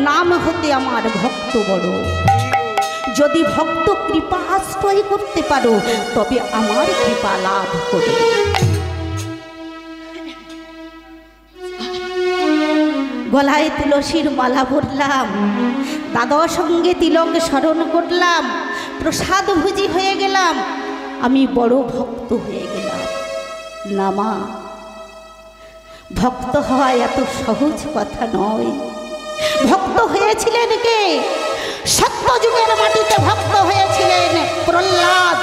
নাম হতে আমার ভক্ত বড়। যদি ভক্ত কৃপা আশ্রয় করতে পারো তবে আমার কৃপা লাভ করো। গলায় তুলসীর মালা ভরলাম, দাদার সঙ্গে তিলক স্মরণ করলাম, প্রসাদ ভুজি হয়ে গেলাম, আমি বড় ভক্ত হয়ে গেলাম। না মা, ভক্ত হওয়া এত সহজ কথা নয়। ভক্ত হয়েছিলেন কে? সত্যযুগের মাটিতে ভক্ত হয়েছিলেন প্রহ্লাদ,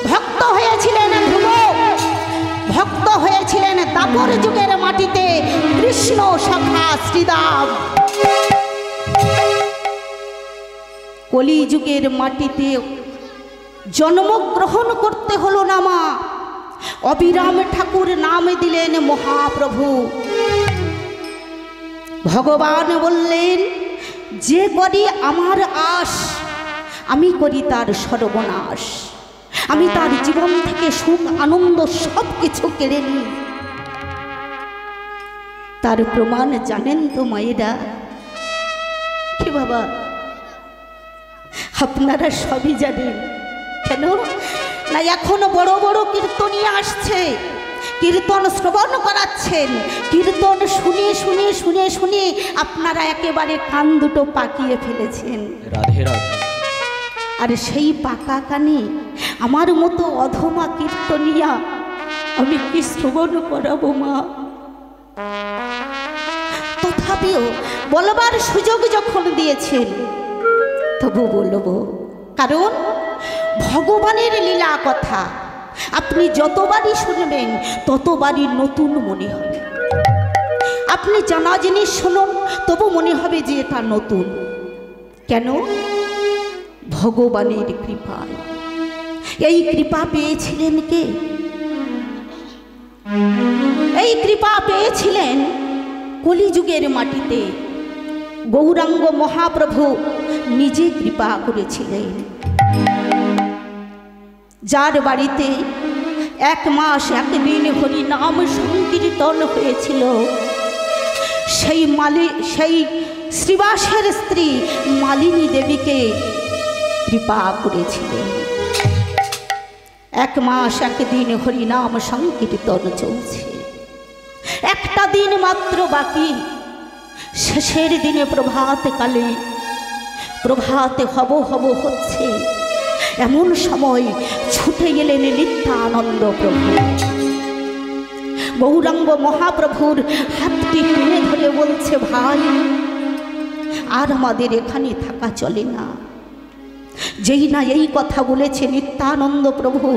ভক্ত হয়েছিলেন ধ্রুব, ভক্ত হয়েছিলেন দাপর যুগের মাটিতে কৃষ্ণ সখা শ্রীদাম। কলি যুগের মাটিতে জন্মগ্রহণ করতে হলো না মা। অবিরাম ঠাকুর নাম দিলেন মহাপ্রভু। ভগবান বললেন, যে করি আমার আশ, আমি করি তার সর্বনাশ। আমি তার জীবন থেকে সুখ আনন্দ সব কিছু কেড়ে নিই। তার প্রমাণ জানেন তো মায়েরা? কি বাবা, আপনারা সবই জানেন। কেন না, এখন বড় বড় কীর্তনিয়া আসছে, কীর্তন শ্রবণ করাচ্ছেন, কীর্তন শুনে শুনে শুনে শুনে আপনারা একেবারে কান দুটো পাকিয়ে ফেলেছেন। রাধে রাধে। আর সেই পাকা কানে আমার মতো অধমা কীর্তনিয়া আমি কি শ্রবণ করাবো মা? তথাপিও বলবার সুযোগ যখন দিয়েছেন তবু বলবো, কারণ ভগবানের লীলা কথা আপনি যতবারই শুনবেন ততবারই নতুন মনে হবে। আপনি জানা জিনিস শুনুন তবু মনে হবে যে এটা নতুন। কেন? ভগবানের কৃপায়। এই কৃপা পেয়েছিলেন কে? এই কৃপা পেয়েছিলেন কলিযুগের মাটিতে গৌরাঙ্গ মহাপ্রভু নিজে কৃপা করেছিলেন। যার বাড়িতে 1 মাস 1 দিন হরি নাম সংকীর্তন হয়েছিল, সেই শ্রীবাসের স্ত্রী মালিনী দেবীকে কৃপা করেছিলেন। 1 মাস 1 দিন হরি নাম সংকীর্তন চলছে, একটা দিন মাত্র বাকি। শেষের দিনে প্রভাতকালে প্রভাতে হব হব হচ্ছে, এমন সময় ছুটে গেলেন নিত্যানন্দ প্রভু। গৌরাঙ্গ মহাপ্রভুর হাতটি টেনে ধরে বলছে, ভাই আর আমাদের এখানে থাকা চলে না। যেই না এই কথা বলেছে নিত্যানন্দ প্রভু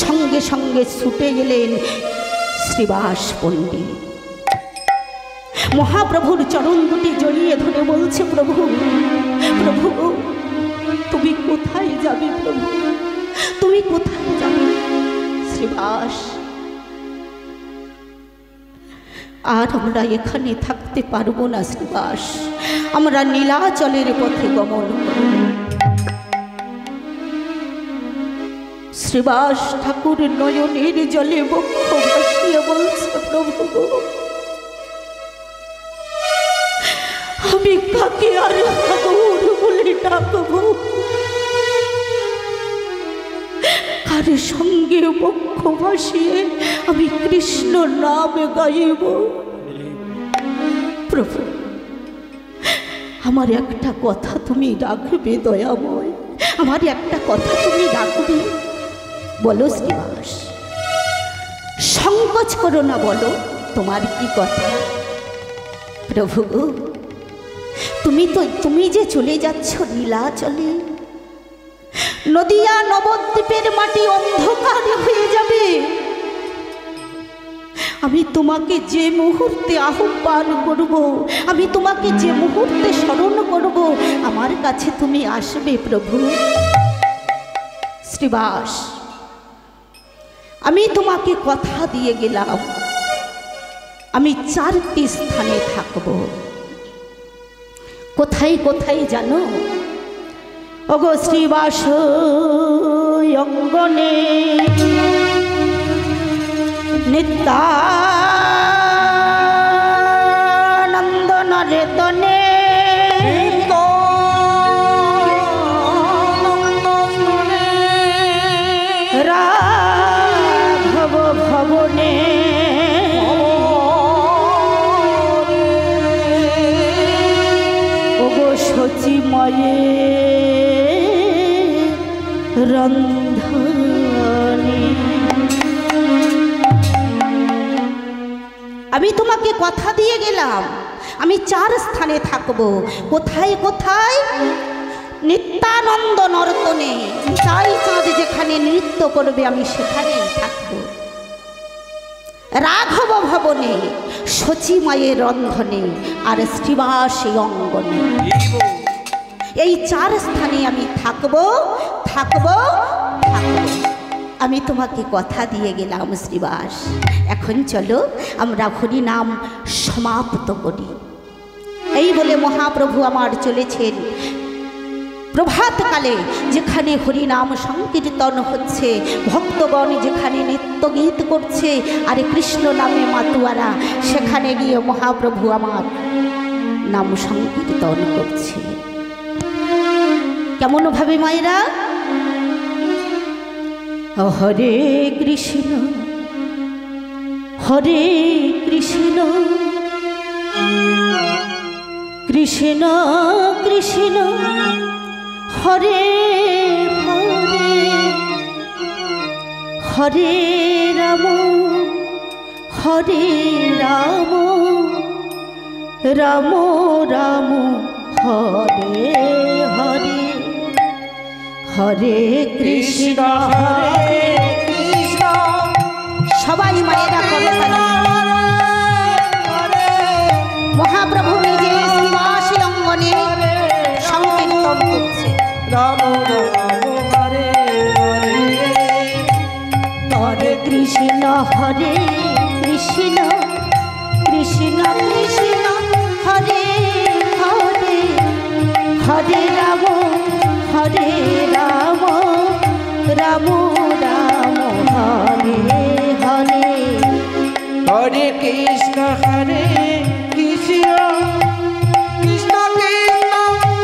সঙ্গে সঙ্গে ছুটে গেলেন শ্রীবাস পণ্ডিত। মহাপ্রভুর চরণ দুটি জড়িয়ে ধরে বলছে, প্রভু প্রভু তুমি কোথায় যাবে? প্রভু তুমি কোথায় যাবে? শ্রীবাস, আর আমরা এখানে থাকতে পারবো না শ্রীবাস, আমরা নীলাচলের পথে গমন করব। শ্রীবাস ঠাকুর নয়নের জলে বক্ষ ভাসিয়ে বলছে, প্রভু আমি কাকে আর ঠাকুর বলে ডাকবো? কার সঙ্গে বক্ষ ভাসিয়ে আমি কৃষ্ণ নাম গাইব? প্রভু আমার একটা কথা তুমি রাখবে দয়াময়, আমার একটা কথা তুমি রাখবে। বলো শ্রীবাস, সংকোচ করো না, বলো তোমার কি কথা। প্রভু তুমি যে চলে যাচ্ছ নীলাচলে, নদিয়া নবদ্বীপের মাটি অন্ধকার হয়ে যাবে। আমি তোমাকে যে মুহূর্তে আহ্বান করব, আমি তোমাকে যে মুহূর্তে স্মরণ করব, আমার কাছে তুমি আসবে প্রভু। শ্রীবাস আমি তোমাকে কথা দিয়ে গেলাম, আমি 4টি স্থানে থাকব। কোথায় কোথায় জানো? ওগো শ্রীবাস অঙ্গনে নিত্যানন্দ নরেতনে সচিময়ে রন্ধনে। আমি তোমাকে কথা দিয়ে গেলাম আমি 4 স্থানে থাকবো। কোথায় কোথায়? নিত্যানন্দ নর্তনে, চাই চাঁদ যেখানে নৃত্য করবে আমি সেখানেই থাকবো। রাঘব ভবনে, সচিমায়ের রন্ধনে, আর শ্রীবাসী অঙ্গনে। এই 4 স্থানে আমি থাকবো থাকবো থাকবো। আমি তোমাকে কথা দিয়ে গেলাম শ্রীবাস। এখন চলো আমরা হরি নাম সমাপ্ত করি। এই বলে মহাপ্রভু আমার চলেছেন প্রভাতকালে, যেখানে হরিনাম সংকীর্তন হচ্ছে, ভক্তগণ যেখানে নৃত্য গীত করছে, আর কৃষ্ণ নামে মাতুয়ারা সেখানে গিয়ে মহাপ্রভু আমার নাম সংকীর্তন করছে। কেমন ভাবে মায়েরা? হরে কৃষ্ণ হরে কৃষ্ণ কৃষ্ণ কৃষ্ণ হরে হরে, হরে রাম হরে রাম, রাম রাম হরে হরে, হরে কৃষ্ণ হরে কৃষ্ণ। সবাই মায়েরা করতালি। মহাপ্রভু নিজে শ্রীবাসী অঙ্গনে সংকীর্তন করছে। রাম রাম হরে হরে, হরে কৃষ্ণ হরে কৃষ্ণ কৃষ্ণ কৃষ্ণ হরে হরে, হরে রাম হরে রাম, রাম রাম হরে হরে, হরে কৃষ্ণ হরে কৃষ্ণ কৃষ্ণ কৃষ্ণ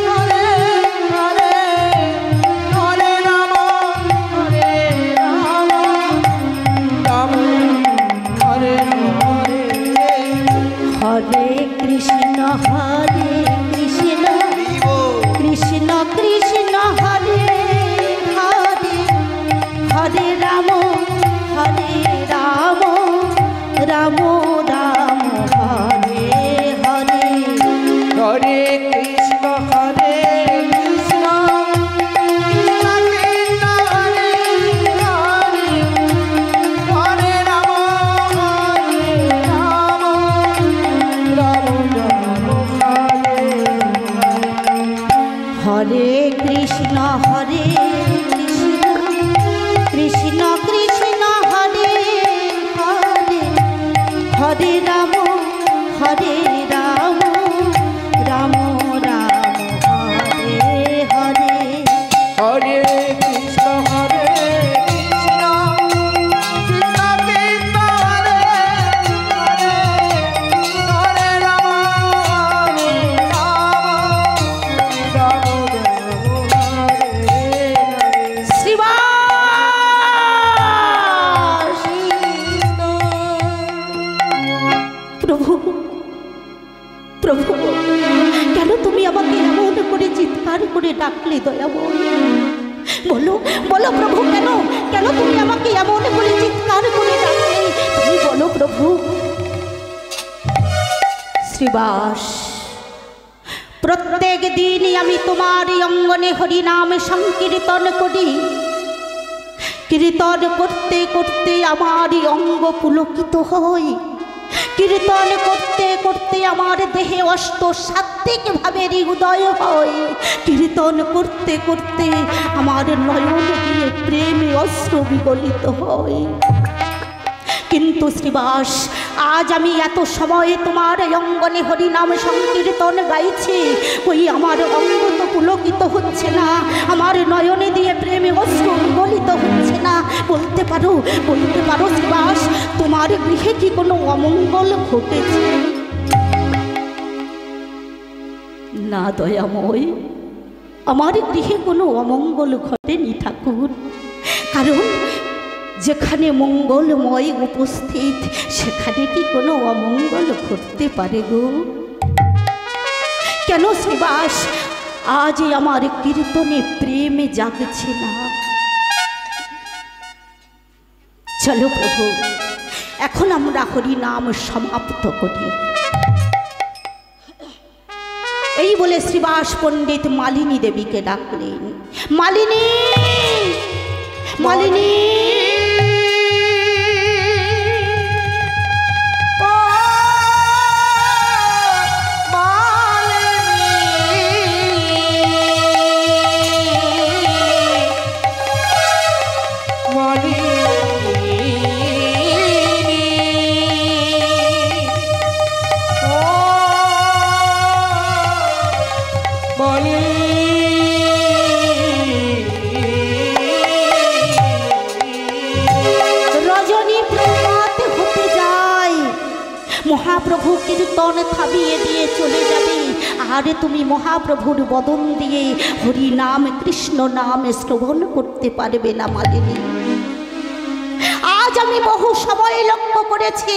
হরে হরে, হরে রাম হরে রাম, রাম হরে হরে, হরে কৃষ্ণ হরে কৃষ্ণ কৃষ্ণ কৃষ্ণ হরে হরে, হরে রাম হরে রাম, রাম রাম হরে হরে, হরে কৃষ্ণ হরে কৃষ্ণ কৃষ্ণ কৃষ্ণ হরে হরে, হরে রাম হরে রাম, রাম রাম হরে, হরে কৃষ্ণ হরে কৃষ্ণ কৃষ্ণ কৃষ্ণ হরে হরে, হরে রাম হরে রাম, রাম রাম হরে হরে, হরে কৃষ্ণ হরে কৃষ্ণ কৃষ্ণ কৃষ্ণ হরে হরে, হরে রাম হরে রাম, রাম রাম হরে হরে। শ্রীবাস প্রভু প্রভু, কেন তুমি আমাকে এমন করে চিৎকার করে ডাকলে দয়াময়? বলো বলো প্রভু, কেন কেন তুমি আমাকে এমন করে চিৎকার করে ডাকলে? তুমি বলো প্রভু। শ্রীবাস, প্রত্যেক দিনই আমি তোমার অঙ্গনে হরিনাম সংকীর্তন করি। কীর্তন করতে করতে আমার অঙ্গ পুলকিত হয়, কীর্তন করতে করতে আমার দেহে অষ্ট সাত্ত্বিক ভাবের উদয় হয়, কীর্তন করতে করতে আমার নয়ন দিয়ে প্রেমে অশ্রু বিগলিত হয়। কিন্তু শ্রীবাস, আজ আমি এত সময় তোমার অঙ্গনে হরিনাম সংকীর্তন গাইছি, ওই আমার অঙ্গ তো পুলকিত হচ্ছে না, আমার নয়নে দিয়ে প্রেমে অশ্রু বিগলিত হচ্ছে না। বলতে পারো শ্রীবাস, তোমার গৃহে কি কোনো অমঙ্গল ঘটেছে? না দয়াময়, আমার গৃহে কোনো অমঙ্গল ঘটেনি ঠাকুর। কারণ যেখানে মঙ্গলময় উপস্থিত সেখানে কি কোনো অমঙ্গল ঘটতে পারে গো? কেন শ্রীবাস, আজ আমার কীর্তনে প্রেমে জাগছে না। চলো প্রভু, এখন আমরা হরি নাম সমাপ্ত করি। এই বলে শ্রীবাস পণ্ডিত মালিনী দেবীকে ডাকলেন। মালিনী, মালিনী, মহাপ্রভু কীর্তন থামিয়ে দিয়ে চলে যাবে, আর তুমি মহাপ্রভুর বদন দিয়ে হরি নাম কৃষ্ণ নাম শ্রবণ করতে পারবে না মালিনী। আজ আমি বহু সময় লক্ষ্য করেছি,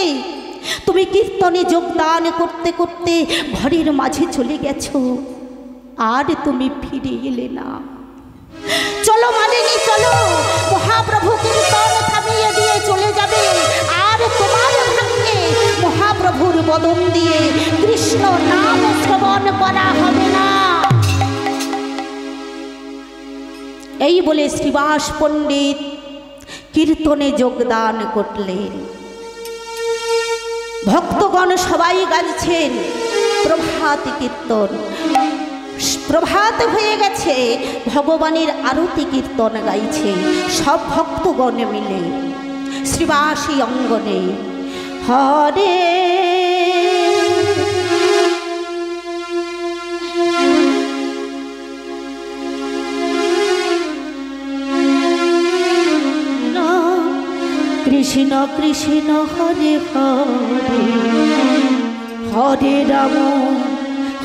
তুমি কীর্তনে যোগদান করতে করতে ঘরের মাঝে চলে গেছো, আর তুমি ফিরে এলে না। চলো মালিনী, চলো, মহাপ্রভু কীর্তন থামিয়ে দিয়ে চলে যাবে, আর তোমার ভাগ্যে মহাপ্রভুর বদন দিয়ে কৃষ্ণ নাম শ্রবণ করা হবে না। এই বলে শ্রীবাস পণ্ডিত কীর্তনে যোগদান করলেন। ভক্তগণ সবাই গাইছেন প্রভাত কীর্তন। প্রভাত হয়ে গেছে, ভগবানের আরতি কীর্তন গাইছে সব ভক্তগণ মিলে শ্রীবাসী অঙ্গনে। হরে কৃষ্ণ কৃষ্ণ হরে হরে, হরে রাম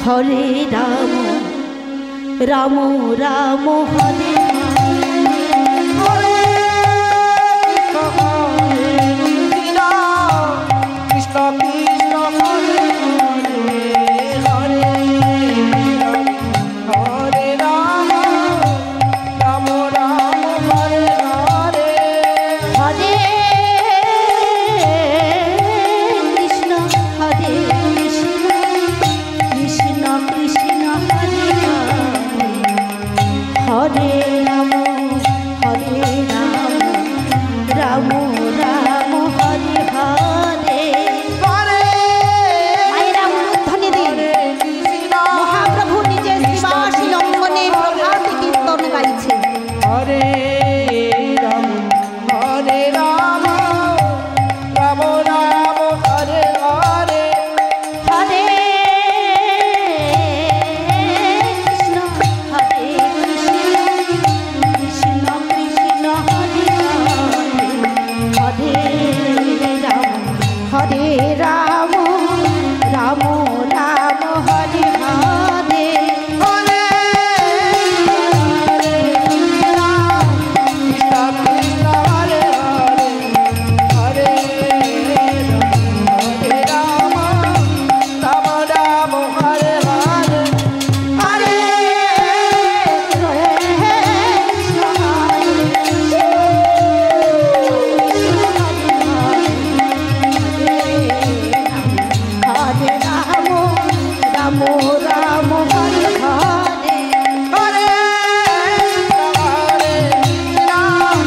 হরে রাম, রাম রাম হরে হরে, কৃষ্ণ কৃষ্ণ হরে হরে, হরে রাম রাম রাম হরে হরে, হরে কৃষ্ণ হরে কৃষ্ণ, কৃষ্ণ কৃষ্ণ হরে হরে, হরে রাম রাম রাম হরে হরে, হরে মায়েরা উলুধ্বনি দিন। মহাপ্রভু নিজে শ্রীবাসী অঙ্গনে প্রভাত কীর্তন গাইছে। হরে রাম রাম রাম রাম হরে হরে, হরে কৃষ্ণ হরে কৃষ্ণ, কৃষ্ণ কৃষ্ণ হরে হরে, হরে রাম রাম রাম হরে হরে, হরে রাম কৃষ্ণ কৃষ্ণ হরে হরে, হরে রাম রাম রাম হরে হরে, হরে কৃষ্ণ হরে রাম রাম রাম হরে হরে, হরে হরে রাম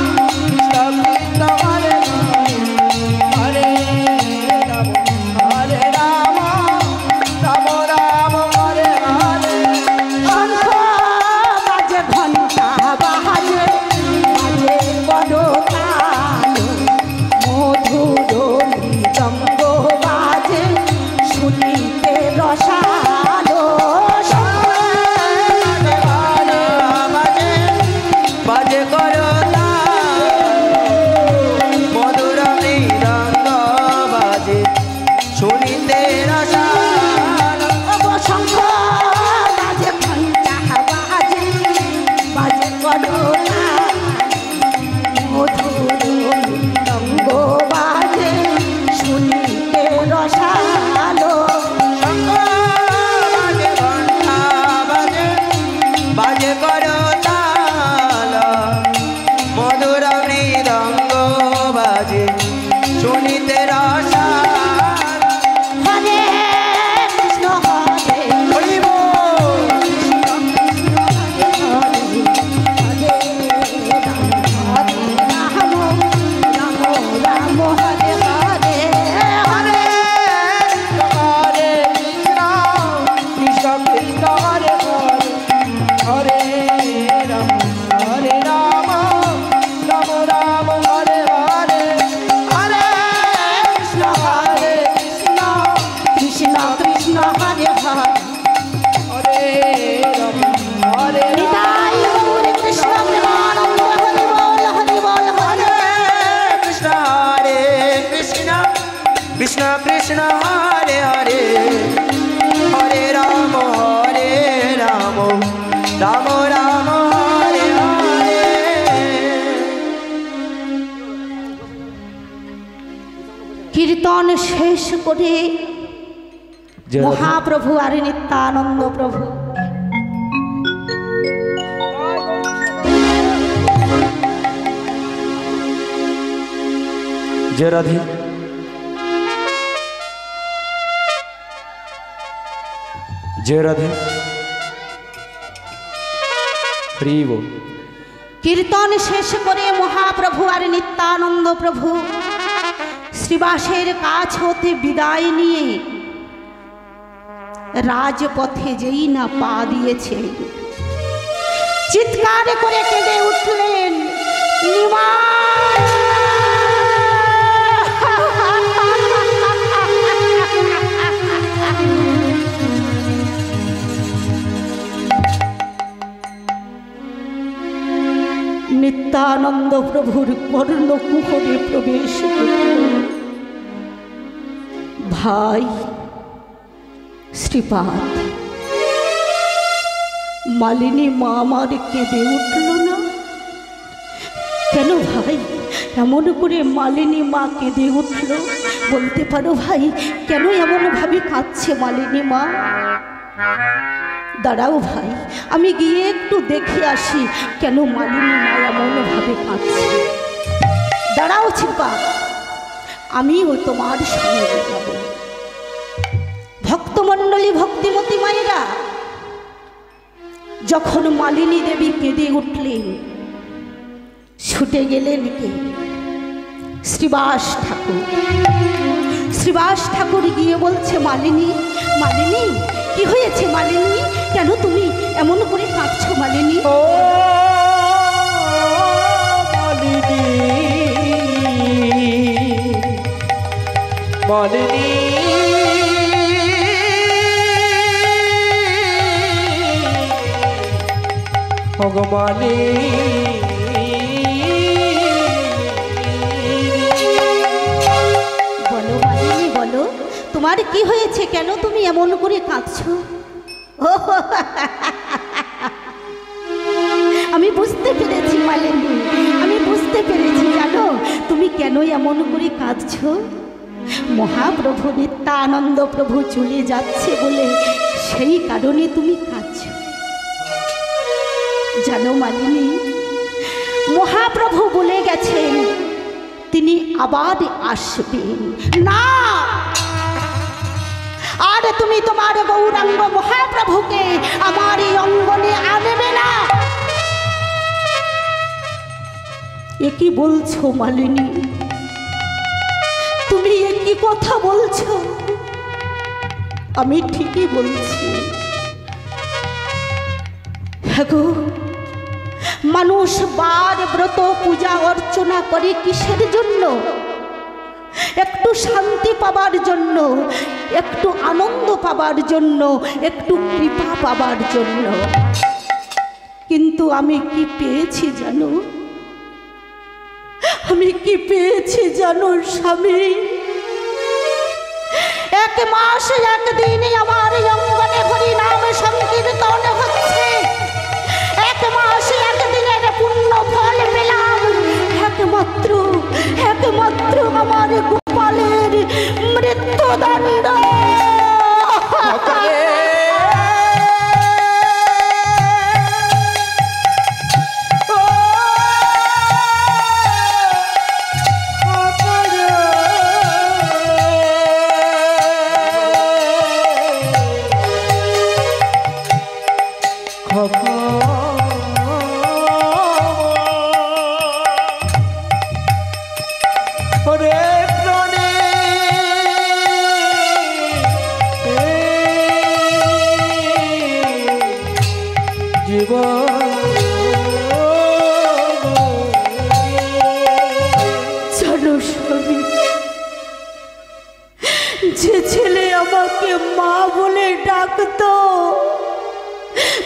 কৃষ্ণ কৃষ্ণ হরে হরে, হরে রাম রাম রাম হরে হরে, শঙ্খ বাজে ঘণ্টা বাজে বাজে বড়তাল, মধুর মৃদঙ্গ বাজে শুনিতে রসালো, শঙ্খ कीर्तन शेष करे महाप्रभु और नित्यानंद प्रभु जय राधे। जय राधे। हरि बोल। कीर्तन शेष करे महाप्रभु और नित्यानंद प्रभु श्रीवासेर काछ होते विदाय निये राजपथे जेई ना पा दिएছে चित्कार करे केঁদে उठलेन निमा नित्यानंद प्रभुर कर्णकुहरे प्रवेश भाई श्रीपाद मालिनी मा आमार केঁদে उठल ना केन भाई एमन करे मालिनी मा केঁদে उठल बोलते पारो भाई केन एमन भावे काঁদছে मालिनी मा दाड़ाओ भाई आमी गिये एकटू देखे आसि केन मालिनी मा एमन भावे काঁদছে दाड़ाओ छिपा आमिও তোমার সঙ্গে যাব भक्तमंडली भक्तिमती मायेरा যখন मालिनी देवी केঁদে उठलेन छुटे गेलेन के श्रीवास ठाकुर गिये बोलছে मालिनी मालिनी কি হয়েছে मालिनी কেন তুমি এমন করে কাঁদছো मालिनी ও মালিনী मालिनी भगवानी बोलो मालिनी बोलो तुम्हार की হয়েছে কেন তুমি এমন করে কাঁদছো আমি বুঝতে পেরেছি মালিনী আমি বুঝতে পেরেছি জানো তুমি কেন এমন করে কাঁদছো महाप्रभु नित्यानंद प्रभु चले जाच्छे बोले सेई कारणे तुमी काँदछो जानो मालिनी महाप्रभु बोले गेछेन तिनी आबार आसबेन ना आर तुमी तोमार गौरांग महाप्रभुके आमार एई अंगने आनबे ना ए कि बोलछो मालिनी তুমি একই কথা বলছো আমি ঠিকই বলছি হ্যাগো মানুষ বার ব্রত পূজা অর্চনা করে কিসের জন্য একটু শান্তি পাবার জন্য একটু আনন্দ পাবার জন্য একটু কৃপা পাবার জন্য কিন্তু আমি কি পেয়েছি জানো আমি কি পেয়েছি জানো স্বামী এক মাস একদিন আমার অঙ্গনে হরি নাম সংকীর্তন হচ্ছে এক মাস একদিনের পুণ্য ফল পেলাম একমাত্র আমার গোপালের মৃত্যুদণ্ড জীবন জানো স্বামী, যে ছেলে আমাকে মা বলে ডাকতো,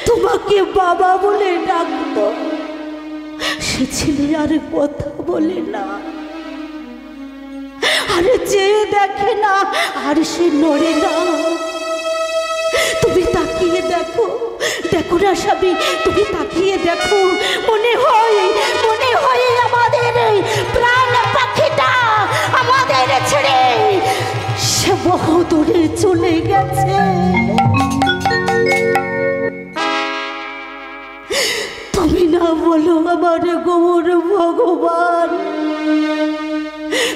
তোমাকে বাবা বলে ডাকতো, সে ছেলে আর কথা বলে না, আর যে দেখে না, আর সে নড়ে না। তুমি তাকিয়ে দেখো, দেখো না স্বামী, তুমি তাকিয়ে দেখো, মনে হয় আমাদের প্রাণ পাখিটা আমাদের ছেড়ে সে বহু দূরে চলে গেছে। তুমি না বলো আমার গৌর ভগবান,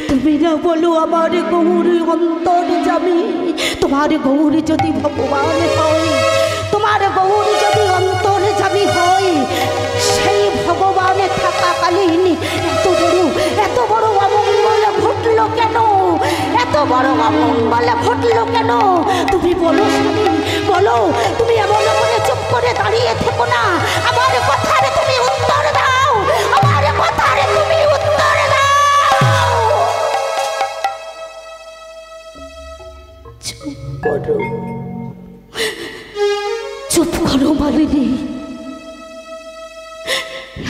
তুমি না বলো আমার গৌর অন্তর্যামী। তোমার গৌর যদি ভগবান হয়, তোমার গৌর যদি অন্তর্যামী হয়, সেই ভগবান থাকাকালীন এত বড় অমঙ্গল ঘটল কেন? এত বড় অমঙ্গল ঘটল কেন? তুমি বলো স্বামী, বলো। তুমি এমন করে চুপ করে দাঁড়িয়ে থেকো না, আমার কথার তুমি উত্তর দাও, আমার কথার তুমি উত্তর দাও। চুপ করো, চুপ করো মালিনী।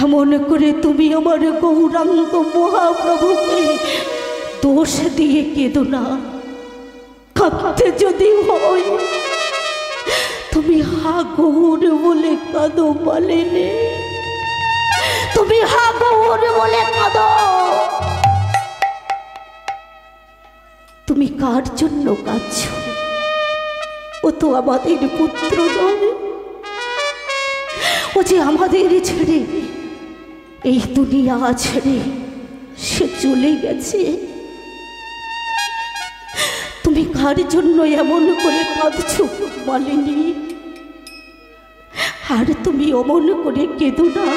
এমন করে তুমি আমার গৌরাঙ্গ মহাপ্রভুকে দোষ দিয়ে কেঁদো না। কাঁদতে যদি হয়, তুমি হা গৌর বলে কাঁদো মালিনী, তুমি হা গৌর বলে কাঁদো। তুমি কার জন্য কাঁদছো? ও তো আমাদের পুত্র নয়, ও যে আমাদের ছেড়ে, এই দুনিয়া ছেড়ে সে চলে গেছে। তুমি কার জন্য এমন করে কাঁদছো মালিনী? আর তুমি অমন করে কেঁদো না,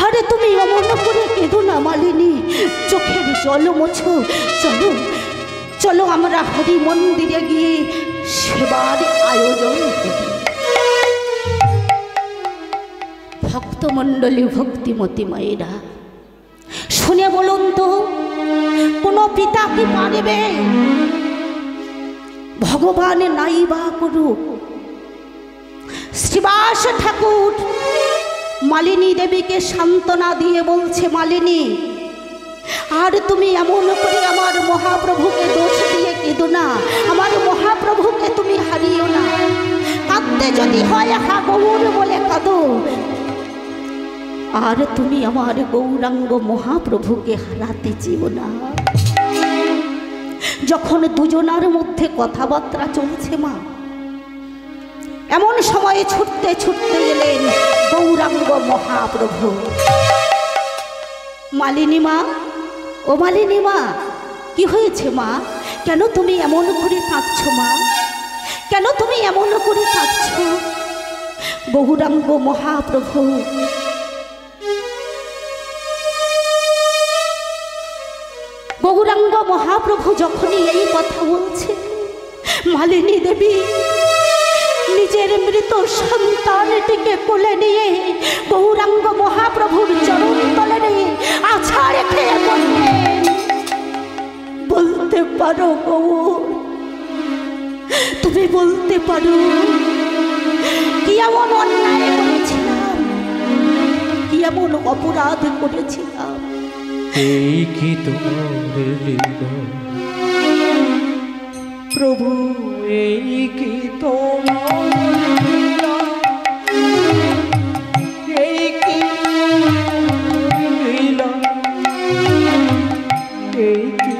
আরে তুমি অমন করে কেঁদো না মালিনী। চোখের জল মোছো। চলো চলো, আমরা হরি মন্দিরে গিয়ে সেবার আয়োজন করি। ভক্তমণ্ডলী, ভক্তিমতী মায়েরা, শুনে বলুন তো, কোনো পিতা কি পারবে? ভগবান নাই বা করুক, শ্রীবাস ঠাকুর মালিনী দেবীকে সান্ত্বনা দিয়ে বলছে, মালিনী, আর তুমি এমন করে আমার মহাপ্রভুকে দোষ দিয়ে কেঁদো না, আমার মহাপ্রভুকে তুমি হারিও না। কাঁদতে যদি হয় হা গৌর বলে কাঁদো, আর তুমি আমার গৌরাঙ্গ মহাপ্রভুকে হারাতে চেও না। যখন দুজনার মধ্যে কথাবার্তা চলছে মা, এমন সময়ে ছুটতে ছুটতে এলেন গৌরাঙ্গ মহাপ্রভু। মালিনী মা, ও মালিনী মা, কি হয়েছে মা? কেন তুমি এমন করে কাঁদছো মা? কেন তুমি এমন করে কাঁদছো? গৌরাঙ্গ মহাপ্রভু গৌরাঙ্গ মহাপ্রভু যখনই এই কথা বলছে, মালিনী দেবী নিজের মৃত সন্তানটিকে কোলে নিয়ে গৌরাঙ্গ মহাপ্রভুর চরণ তলে নিয়ে আছাড় খেয়ে বললেন, বলতে পারো গৌর, তুমি বলতে পারো কি এমন অন্যায় করেছিলাম, কি এমন অপরাধ করেছিলাম? এই কি তোমার লীলা প্রভু, এই কি তোমার লীলা, এই কি লীলা, এই কি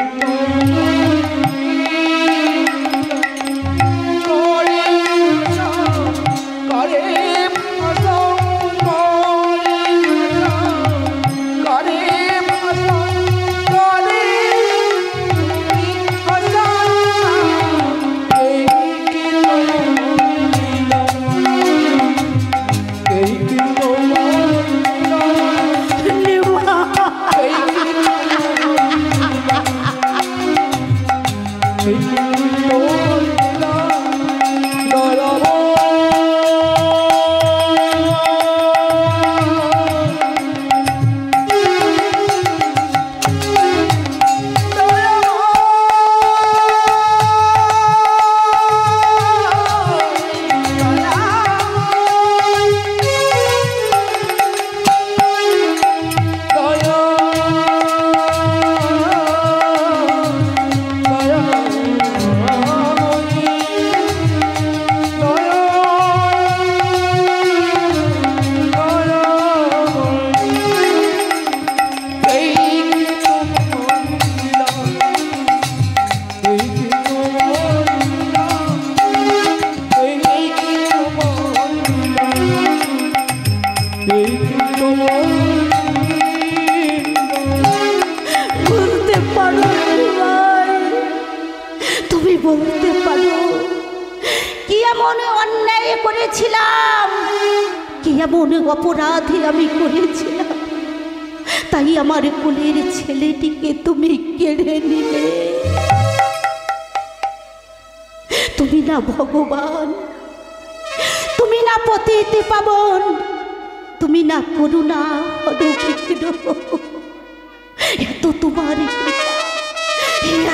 এই কি তোমার বলতে পারো ভাই, তুমি বলতে পারো কি এমন অন্যায় করেছিলাম, কি এমন অপরাধী আমি করেছিলাম, তাই আমার কোলের ছেলেটিকে তুমি কেড়ে নিলে? তুমি না ভগবান, তুমি না পতিতে পাবন, তুমি না করুণা অনুবিঘ্ন। এত তোমার কৃপা,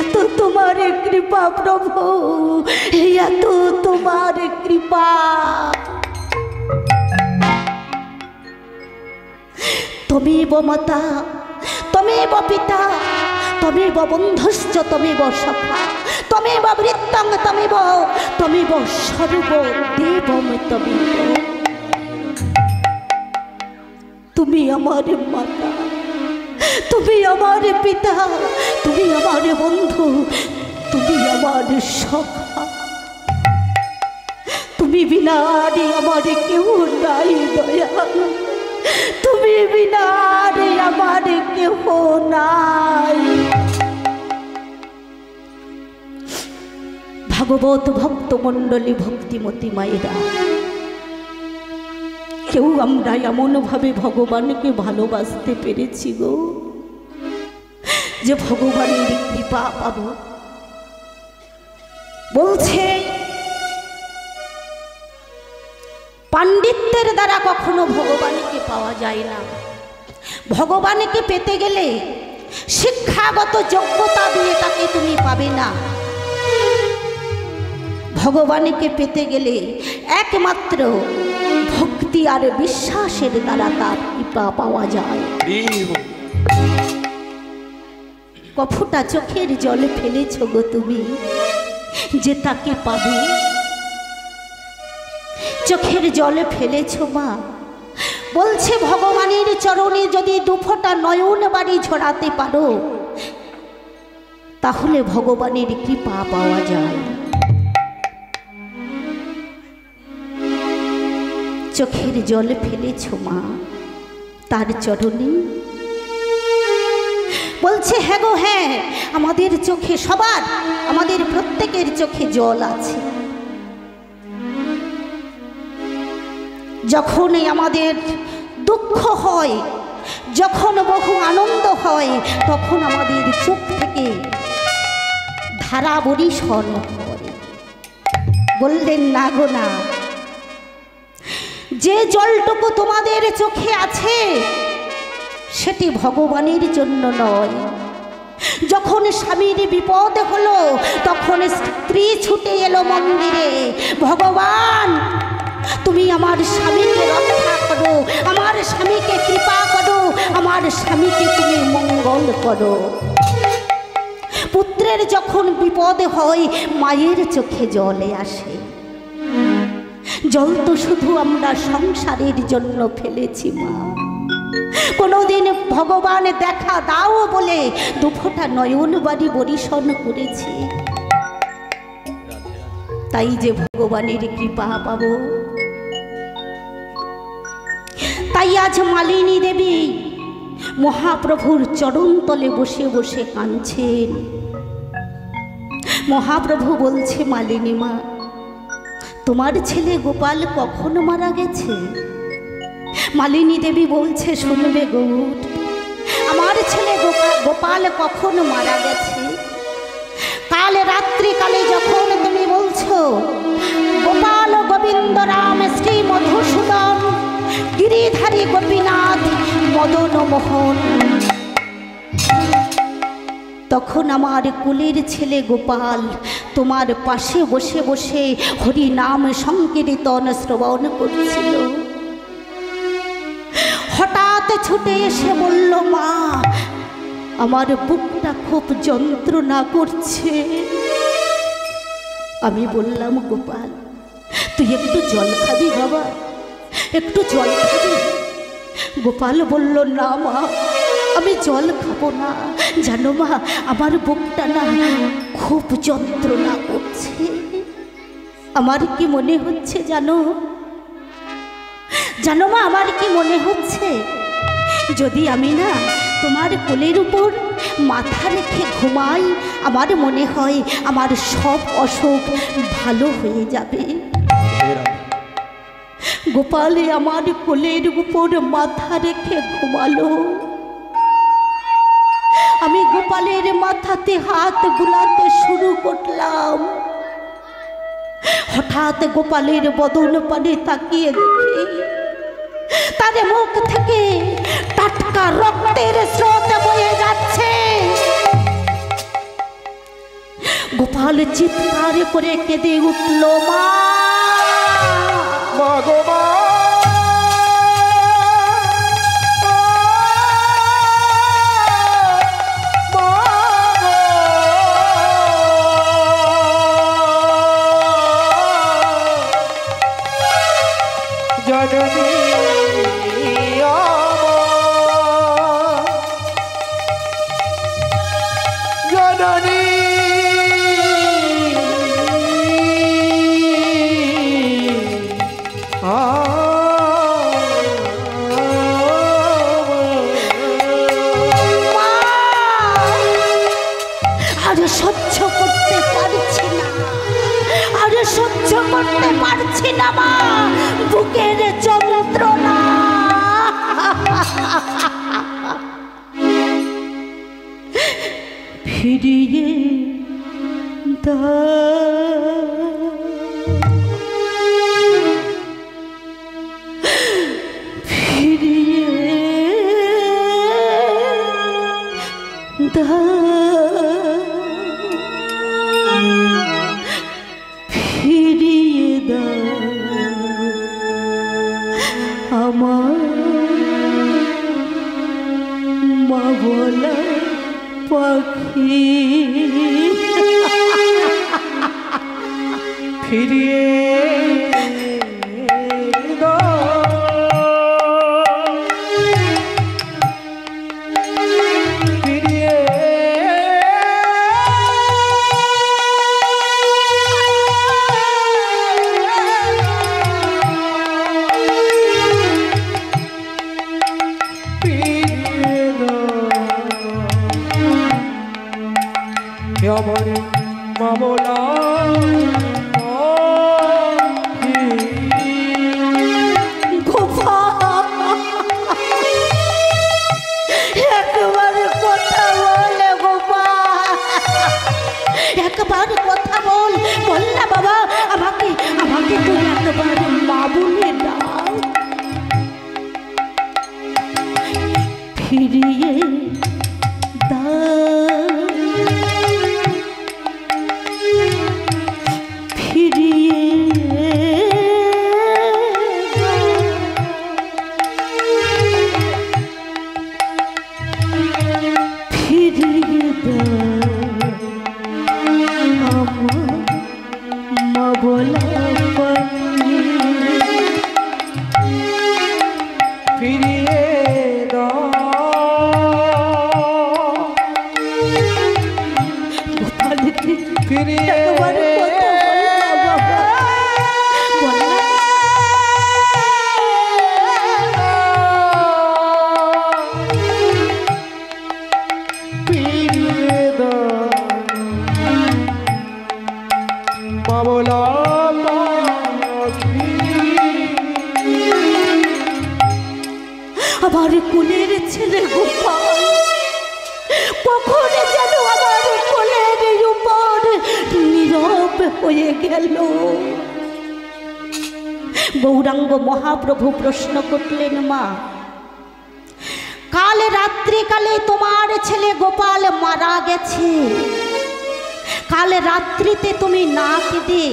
এত তোমার কৃপা প্রভু, এত তোমার কৃপা। त्वमेव माता त्वमेव पिता त्वमेव बन्धुश्च त्वमेव सखा त्वमेव वृत्तं त्वमेव सर्वदेवं त्वमेव। তুমি আমার মাতা, তুমি আমার পিতা, তুমি আমার বন্ধু, তুমি আমার সখা, তুমি বিনা আরে আমার কেউ নাই দয়াল, তুমি বিনা আরে আমার কেউ নাই। ভাগবত ভক্তমণ্ডলী ভক্তিমতী মায়েরা, কেউ আমরা এমনভাবে ভগবানকে ভালোবাসতে পেরেছি গো যে ভগবানের কৃপা পাব। বলছে পাণ্ডিত্যের দ্বারা কখনো ভগবানকে পাওয়া যায় না। ভগবানকে পেতে গেলে শিক্ষাগত যোগ্যতা দিয়ে তাকে তুমি পাবে না। ভগবানকে পেতে গেলে একমাত্র ভক্তি আর বিশ্বাসের দ্বারা তার কৃপা পাওয়া যায়। কফুটা চোখের জল ফেলেছ গো তুমি যে তাকে পাবে? চোখের জলে ফেলেছ মা? বলছে ভগবানের চরণে যদি দুফোঁটা নয়ন বাড়ি ঝরাতে পারো তাহলে ভগবানের কৃপা পাওয়া যায়। চোখের জল ফেলেছ মা তার চরণে? বলছে হ্যাঁ গো হ্যাঁ, আমাদের চোখে সবার, আমাদের প্রত্যেকের চোখে জল আছে। যখনই আমাদের দুঃখ হয়, যখন বহু আনন্দ হয়, তখন আমাদের চোখ থেকে ধারা বরিশন করে। বললেন না গো না, যে জলটুকু তোমাদের চোখে আছে সেটি ভগবানের জন্য নয়। যখন স্বামীর বিপদ হলো তখন স্ত্রী ছুটে এলো মন্দিরে, ভগবান তুমি আমার স্বামীকে রক্ষা করো, আমার স্বামীকে কৃপা করো, আমার স্বামীকে তুমি মঙ্গল করো। পুত্রের যখন বিপদ হয় মায়ের চোখে জলে আসে। জল তো শুধু আমরা সংসারের জন্য ফেলেছি মা, কোনোদিন ভগবান দেখা দাও বলে দুফোঁটা নয়ন বাড়ি বরিশন করেছি। তাই যে ভগবানের কৃপা পাবো। তাই আজ মালিনী দেবী মহাপ্রভুর চরণতলে বসে বসে কাঁদছেন। মহাপ্রভু বলছে মালিনী মা, তোমার ছেলে গোপাল কখন মারা গেছে? মালিনী দেবী বলছে শুনবে গৌর, আমার ছেলে গোপাল কখন মারা গেছে? কাল রাত্রিকালে যখন তুমি বলছো গোপাল গোবিন্দ রাম শ্রী মধুসূদন গিরিধারী গোপীনাথ মদন মোহন, তখন আমার কুলের ছেলে গোপাল তোমার পাশে বসে বসে হরি নাম সংকীর্তন শ্রবণ করছিল। হঠাৎ ছুটে এসে বলল মা, আমার বুকটা খুব যন্ত্রণা করছে। আমি বললাম গোপাল তুই একটু জল খাবি বাবা, একটু জল খাবি? গোপাল বলল না মা, আমি জল খাবো না, জানো মা আমার বুকটা না খুব যন্ত্রণা করছে। আমার কি মনে হচ্ছে জানো, জানো মা, আমার কি মনে হচ্ছে, যদি আমি না তোমার কোলের উপর মাথা রেখে ঘুমাই, আমার মনে হয় আমার সব অসুখ ভালো হয়ে যাবে। গোপালে আমার কোলের উপর মাথা রেখে ঘুমালো। আমি গোপালের মাথাতে হাত বুলাতে শুরু করলাম। হঠাৎ গোপালের বদন পানে তাকিয়ে দেখি তার মুখ থেকে টাটকা রক্তের স্রোত বয়ে যাচ্ছে। গোপাল চিৎকার করে কেঁদে উঠল, মা গো মা, সহ্য করতে পারছি না, আর সহ্য করতে পারছি না মা, বুকের যন্ত্রণা। ফিরিয়ে ফিরিয়ে দাও আমার মা বলা পাখি, ফিরিয়ে আমার মা বলা একবার কথা বলে গোপাল, একবার কথা বল, বল না বাবা, আমাকে আমাকে তুই একবার মা বলে দাও। ফিরিয়ে দাও, ফিরিয়ে ফিরিয়ে দাও আমার মা বলা পাখি, ফিরিয়ে দাও ফিরিয়ে একবার কথা বল না বাবা, বল না। ফিরিয়ে দাও মা বলা পাখি। আমার কোলের ছেলে গোপাল কখন যেন আমার কোলের উপর নীরব হয়ে গেল। গৌরাঙ্গ মহাপ্রভু প্রশ্ন করলেন, মা কাল রাত্রিকালে তোমার ছেলে গোপাল মারা গেছে, কাল রাত্রিতে তুমি না কেঁদে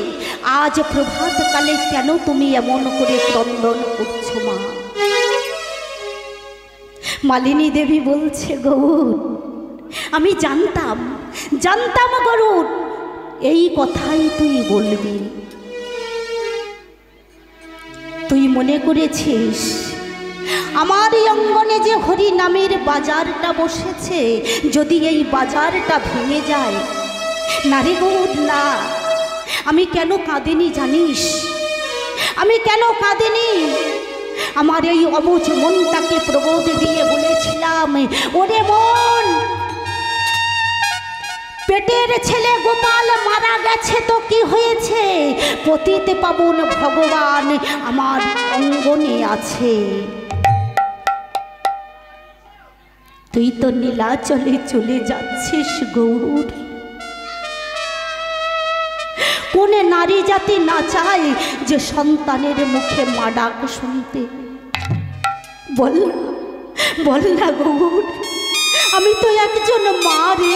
আজ প্রভাতকালে কেন তুমি এমন করে ক্রন্দন করছো মা? মালিনী দেবী বলছে, গৌর আমি জানতাম জানতাম গরুর এই কথাই তুই বলবি। তুই মনে করেছিস আমার এই অঙ্গনে যে হরি নামের বাজারটা বসেছে, যদি এই বাজারটা ভেঙে যায়? না রে গৌর না। আমি কেন কাঁদিনি জানিস? আমি কেন কাঁদিনি? আমার এই অবুঝ মনটাকে প্রবোধ দিয়ে বলেছিলাম, ওরে মন, পেটের ছেলে গোপাল মারা গেছে তো কি হয়েছে, পতিত পাবন ভগবান আমার অঙ্গনে আছে। তুই তো নীলাচলে চলে যাচ্ছিস গৌর। কোন নারী জাতি না চায় যে সন্তানের মুখে মা ডাক শুনতে? বল না, বল না গৌর, আমি তো একজন মা রে।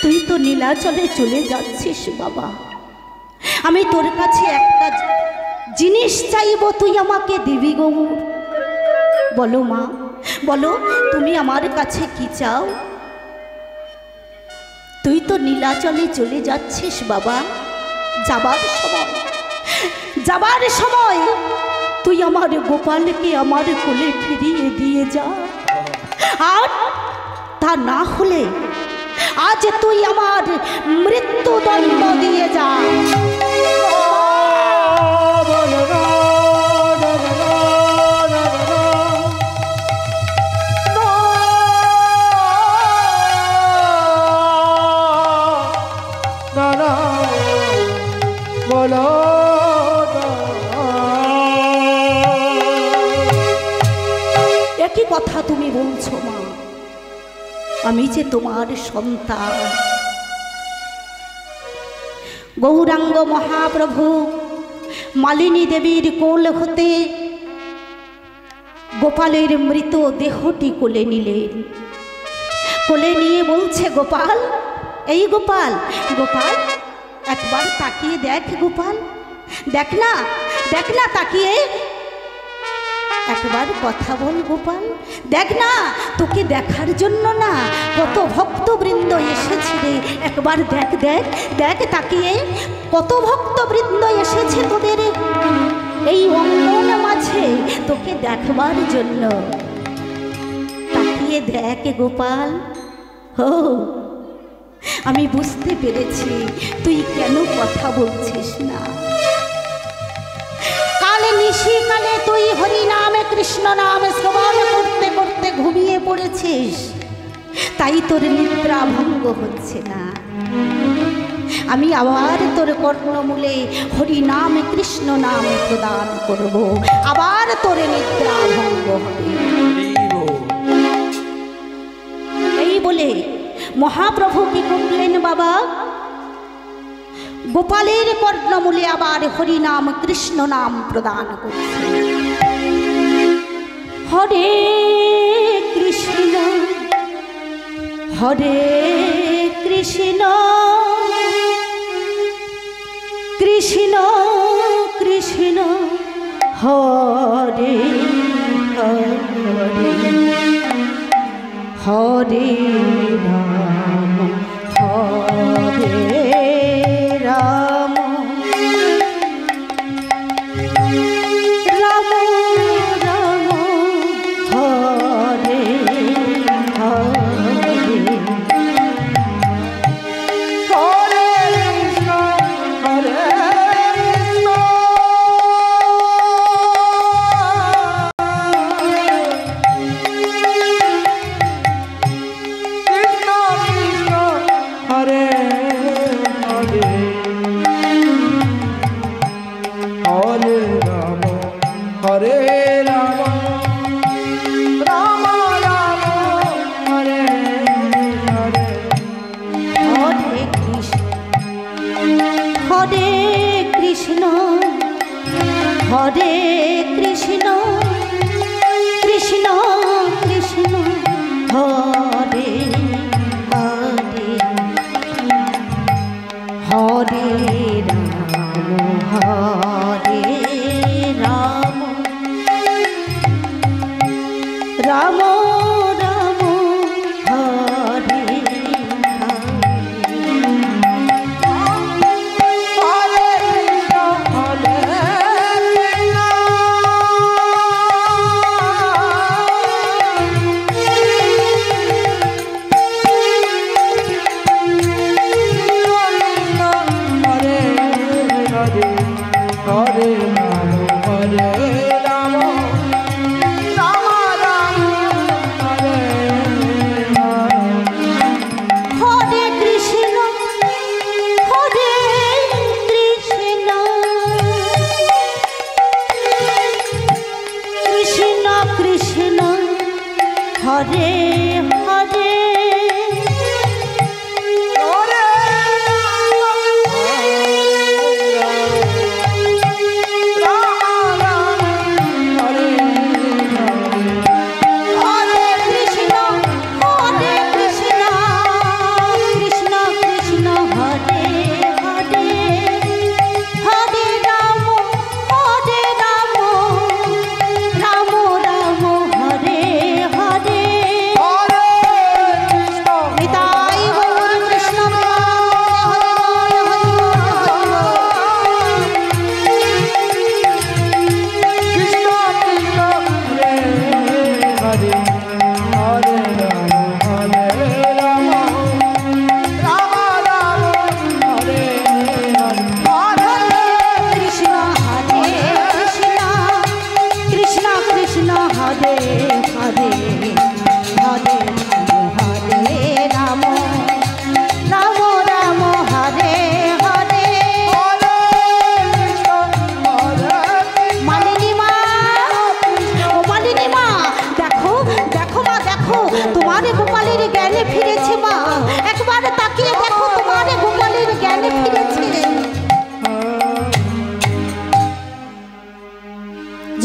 তুই তো নীলাচলে চলে যাচ্ছিস বাবা, আমি তোর কাছে একটা জিনিস চাইব, তুই আমাকে দিবি গৌর। বলো মা, বলো তুমি আমার কাছে কি চাও? তুই তো নীলাচলে চলে যাচ্ছিস বাবা, যাবার সময় তুই আমার গোপালকে আমার কোলে ফিরিয়ে দিয়ে যা। আর তা না হলে আজ তুই আমার মৃত্যুদণ্ড দিয়ে যা। একই কথা তুমি বলছো মা, আমি যে তোমার সন্তান। গৌরাঙ্গ মহাপ্রভু মালিনী দেবীর কোল হতে গোপালের মৃত দেহটি কোলে নিলেন। কোলে নিয়ে বলছে, গোপাল, এই গোপাল, গোপাল একবার তাকিয়ে দেখ গোপাল, দেখ না, দেখ না তাকিয়ে, একবার কথা বল গোপাল, দেখ না, তোকে দেখার জন্য না কত ভক্তবৃন্দ এসেছে রে, একবার দেখ, দেখ, দেখ তাকিয়ে, কত ভক্তবৃন্দ এসেছে তোদের এই অঙ্গন মাঝে তোকে দেখবার জন্য। তাকিয়ে দেখ গোপাল। হো, আমি বুঝতে পেরেছি তুই কেন কথা বলছিস না। কালে নিশিকালে তুই হরি নামে কৃষ্ণ নামে শ্রবণ করতে করতে ঘুমিয়ে পড়েছিস, তাই তোর নিদ্রা ভঙ্গ হচ্ছে না। আমি আবার তোর কর্ণমূলে হরি নামে কৃষ্ণ নাম প্রদান করব, আবার তোর নিদ্রা ভঙ্গ হবে। এই বলে মহাপ্রভু কি করলেন বাবা, গোপালের কর্ণমূলে আবার হরি নাম কৃষ্ণ নাম প্রদান করছে। হরে কৃষ্ণ, হরে কৃষ্ণ, কৃষ্ণ কৃষ্ণ হরে হরে, হরে রাম হরে রাম, রাম রাম হরে হরে, হরে কৃষ্ণ, হরে কৃষ্ণ, কৃষ্ণ কৃষ্ণ হরে হরে, হরে রাম হরে রাম, রাম রাম হরে হরে, হরে কৃষ্ণ, হরে কৃষ্ণ, হরে কৃষ্ণ, কৃষ্ণ কৃষ্ণ হরে হরে, হরে রাম হরে রাম, রাম রাম হরে হরে কৃষ্ণ, হরে কৃষ্ণ, কৃষ্ণ হরে হরে, হরে হরে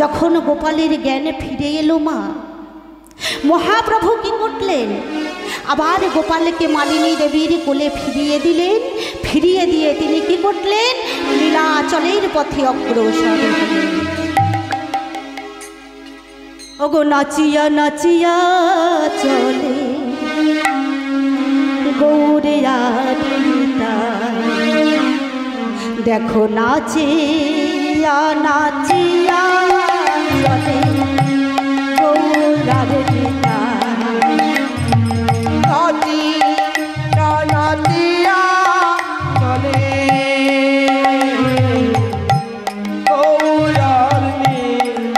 যখন গোপালের জ্ঞান ফিরে এলো মা, মহাপ্রভু কি করলেন? আবার গোপালকে মালিনী দেবীর কোলে ফিরিয়ে দিলেন। ফিরিয়ে দিয়ে তিনি কি করলেন? লীলাচলের পথে অগ্রসর হলেন। ওগো নাচিয়া নাচিয়া চলে গৌরিয়া দেখো নাচিয়া নাচিয়া চলে গৌরার গীতা। নাচিয়া নাচিয়া চলে গৌরার গীতা।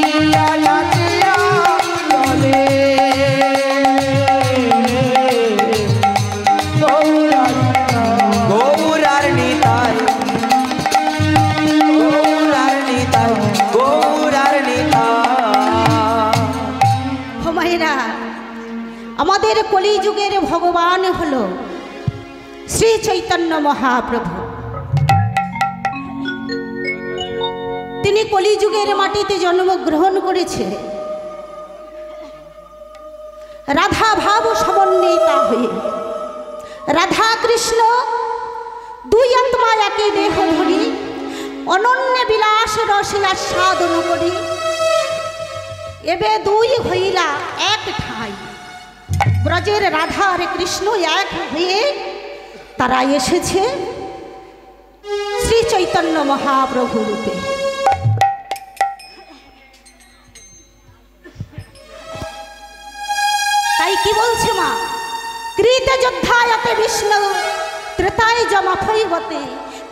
নাচিয়া নাচিয়া চলে গৌরার গীতা। আমাদের কলিযুগের ভগবান হলো শ্রী চৈতন্য মহাপ্রভু। তিনি কলিযুগের মাটিতে জন্মগ্রহণ করেছে রাধা ভাব সমন্বিতা হয়ে। রাধা কৃষ্ণ দুই আত্মা একে দেহ ধরি অনন্য বিলাস রসে আস্বাদন করি। এবে দুই হইলা এক ঠাই। ব্রজের রাধা আর কৃষ্ণ এক হয়ে তারা এসেছে শ্রী চৈতন্য মহাপ্রভু রূপে। তাই কি বলছে মা? কৃত যোদ্ধায়তে বিষ্ণু ত্রেতায় জমাফৈবতে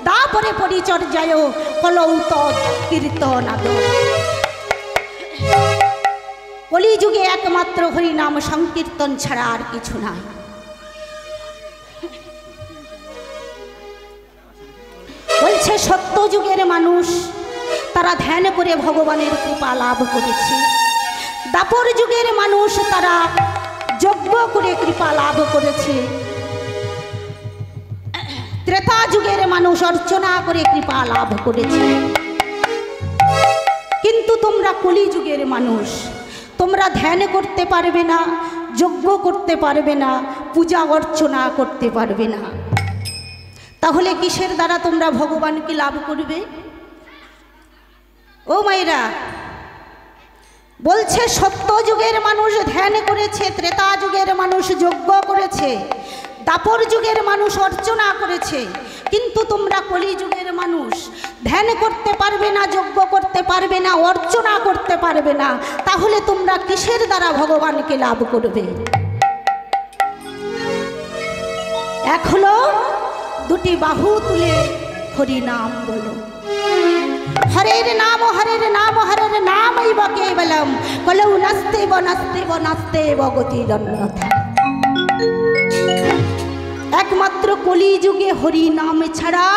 দাপরে পরিচর্যায় কলৌ তৎ কীর্তনাদ। কলিযুগে একমাত্র হরিনাম সংকীর্তন ছাড়া আর কিছু নাই। বলছে সত্য যুগের মানুষ তারা ধ্যান করে ভগবানের কৃপা লাভ করেছে, দাপর যুগের মানুষ তারা যজ্ঞ করে কৃপা লাভ করেছে, ত্রেতা যুগের মানুষ অর্চনা করে কৃপা লাভ করেছে। কিন্তু তোমরা কলিযুগের মানুষ, তোমরা ধ্যান করতে পারবে না, যজ্ঞ করতে পারবে না, পূজা অর্চনা করতে পারবে না। তাহলে কিসের দ্বারা তোমরা ভগবানকে লাভ করবে? ও মায়েরা, বলছে সত্য যুগের মানুষ ধ্যান করেছে, ত্রেতা যুগের মানুষ যজ্ঞ করেছে, দাপর যুগের মানুষ অর্চনা করেছে, কিন্তু তোমরা কলিযুগের মানুষ ধ্যান করতে পারবে না, যজ্ঞ করতে পারবে না, অর্চনা করতে পারবে না। তাহলে তোমরা কিসের দ্বারা ভগবানকে লাভ করবে? এখনো দুটি বাহু তুলে হরি নাম বলো। হরের নাম হরের নাম হরের নাম কেবলম কলৌ নাস্তে বনাস্তে বনাস্তে বগতিরন্যথা। একমাত্র কলিযুগে হরি নাম ছাড়া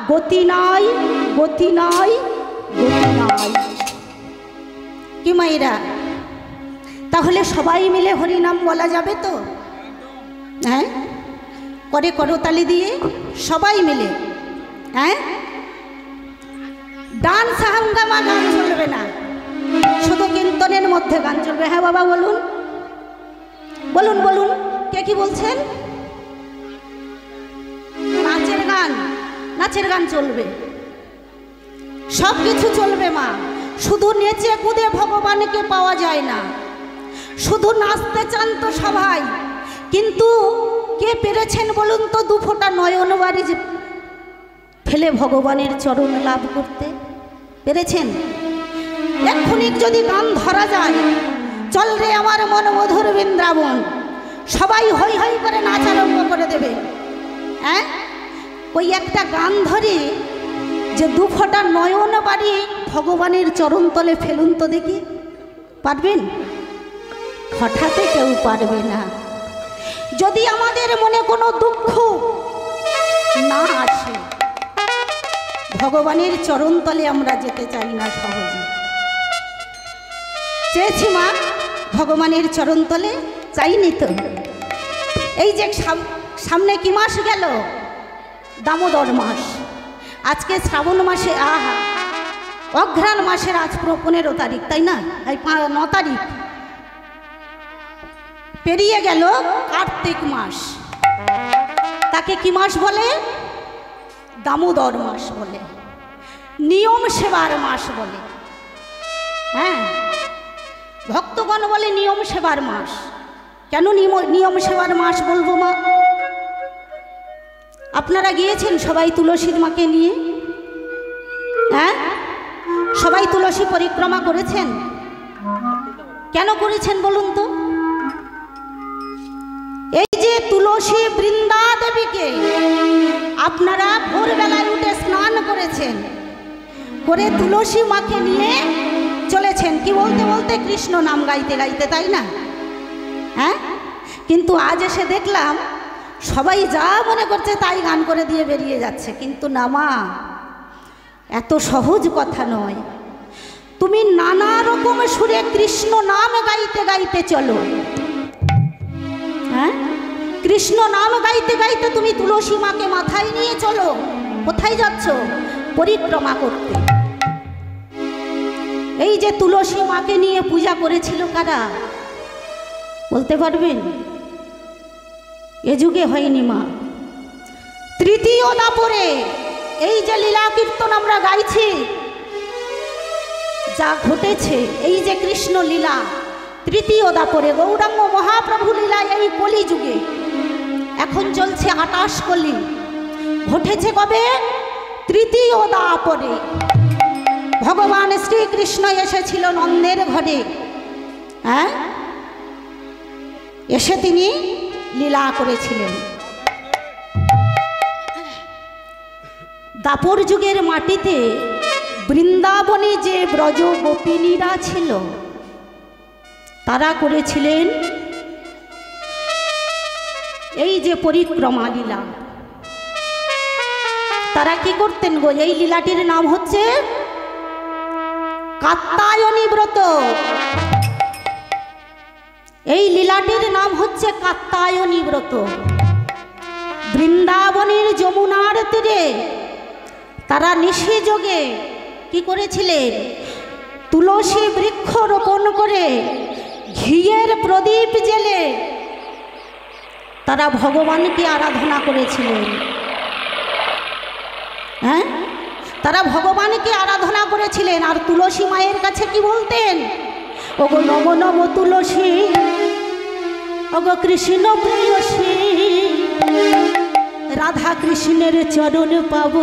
গতি নাই, গতি নাই, গতি নাই। কি মায়েরা, তাহলে সবাই মিলে হরি নাম বলা যাবে তো? হ্যাঁ, করে করতালি দিয়ে সবাই মিলে। হ্যাঁ, ডান্স হাঙ্গামা গান চলবে না, শুধু কীর্তনের মধ্যে গান চলবে। হ্যাঁ বাবা বলুন, বলুন বলুন, কে কি বলছেন? নাচের গান, নাচের গান চলবে, সব কিছু চলবে মা। শুধু নেচে কুদে ভগবানকে পাওয়া যায় না, শুধু নাচতে চান তো সবাই, কিন্তু কে পেরেছেন বলুন তো দু ফোঁটা নয়ন বাড়ি ফেলে ভগবানের চরণ লাভ করতে পেরেছেন? এক্ষুনি যদি গান ধরা যায়, চল রে আমার মন মধুর বৃন্দাবন, সবাই হই হই করে নাচ আরম্ভ করে দেবে। হ্যাঁ, ওই একটা গান ধরে যে দু ফোঁটা নয়ন বাড়ি ভগবানের চরণ তলে ফেলুন তো দেখি, পারবেন? হঠাৎ কেউ পারবে না। যদি আমাদের মনে কোনো দুঃখ না আসে, ভগবানের চরণ তলে আমরা যেতে চাই না সহজে। চেয়েছি মা ভগবানের চরণ তলে, চাইনি তো? এই যে সামনে কি মাস গেল? দামোদর মাস। আজকে শ্রাবণ মাসে, আহা, অঘ্রাণ মাসের আজ 15 তারিখ, তাই না? এই 9 তারিখ পেরিয়ে গেল কার্তিক মাস। তাকে কি মাস বলে? দামোদর মাস বলে, নিয়ম সেবার মাস বলে। হ্যাঁ, ভক্তগণ বলে নিয়ম সেবার মাস। কেন নিয়ম সেবার মাস বলবো মা? আপনারা গিয়েছেন সবাই তুলসীর মাকে নিয়ে? হ্যাঁ, সবাই তুলসী পরিক্রমা করেছেন? কেন করেছেন বলুন তো? এই যে তুলসী বৃন্দা দেবীকে আপনারা ভোরবেলায় উঠে স্নান করেছেন, করে তুলসী মাকে নিয়ে চলেছেন, কি বলতে বলতে কৃষ্ণ নাম গাইতে গাইতে, তাই না? হ্যাঁ, কিন্তু আজ এসে দেখলাম সবাই যা মনে করছে তাই গান করে দিয়ে বেরিয়ে যাচ্ছে। কিন্তু না মা, এত সহজ কথা নয়। তুমি নানা রকম সুরে কৃষ্ণ নাম গাইতে গাইতে চলো। হ্যাঁ, কৃষ্ণ নাম গাইতে গাইতে তুমি তুলসী মাকে মাথায় নিয়ে চলো। কোথায় যাচ্ছ? পরিক্রমা করতে। এই যে তুলসী মাকে নিয়ে পূজা করেছিল কারা বলতে পারবেন? এ যুগে হয়নি মা, তৃতীয় দাপরে এই যে লীলা কীর্তন আমরা গাইছি, যা ঘটেছে এই যে কৃষ্ণ লীলা তৃতীয় দাপরে, গৌরাঙ্গ মহাপ্রভু লীলা এই কলিযুগে এখন চলছে 28 কলি। ঘটেছে কবে? তৃতীয় দাপরে। ভগবান শ্রীকৃষ্ণ এসেছিল নন্দের ঘরে। হ্যাঁ, এসে তিনি লীলা করেছিলেন। দাপর যুগের মাটিতে বৃন্দাবনে যে ব্রজ গোপিনীরা ছিল, তারা করেছিলেন এই যে পরিক্রমা লীলা। তারা কি করতেন গো? এই লীলাটির নাম হচ্ছে কাত্যায়নী ব্রত। এই লীলাটির নাম হচ্ছে কাত্যায়নী ব্রত। বৃন্দাবনের যমুনার তীরে তারা নিশিযোগে কি করেছিলেন? তুলসী বৃক্ষ রোপণ করে ঘিয়ের প্রদীপ জেলে তারা ভগবানকে আরাধনা করেছিলেন। হ্যাঁ, তারা ভগবানকে আরাধনা করেছিলেন। আর তুলসী মায়ের কাছে কি বলতেন? ওগো নম নম তুলসী, ওগো কৃষ্ণ প্রেয়সী, রাধা কৃষ্ণের চরণ পাব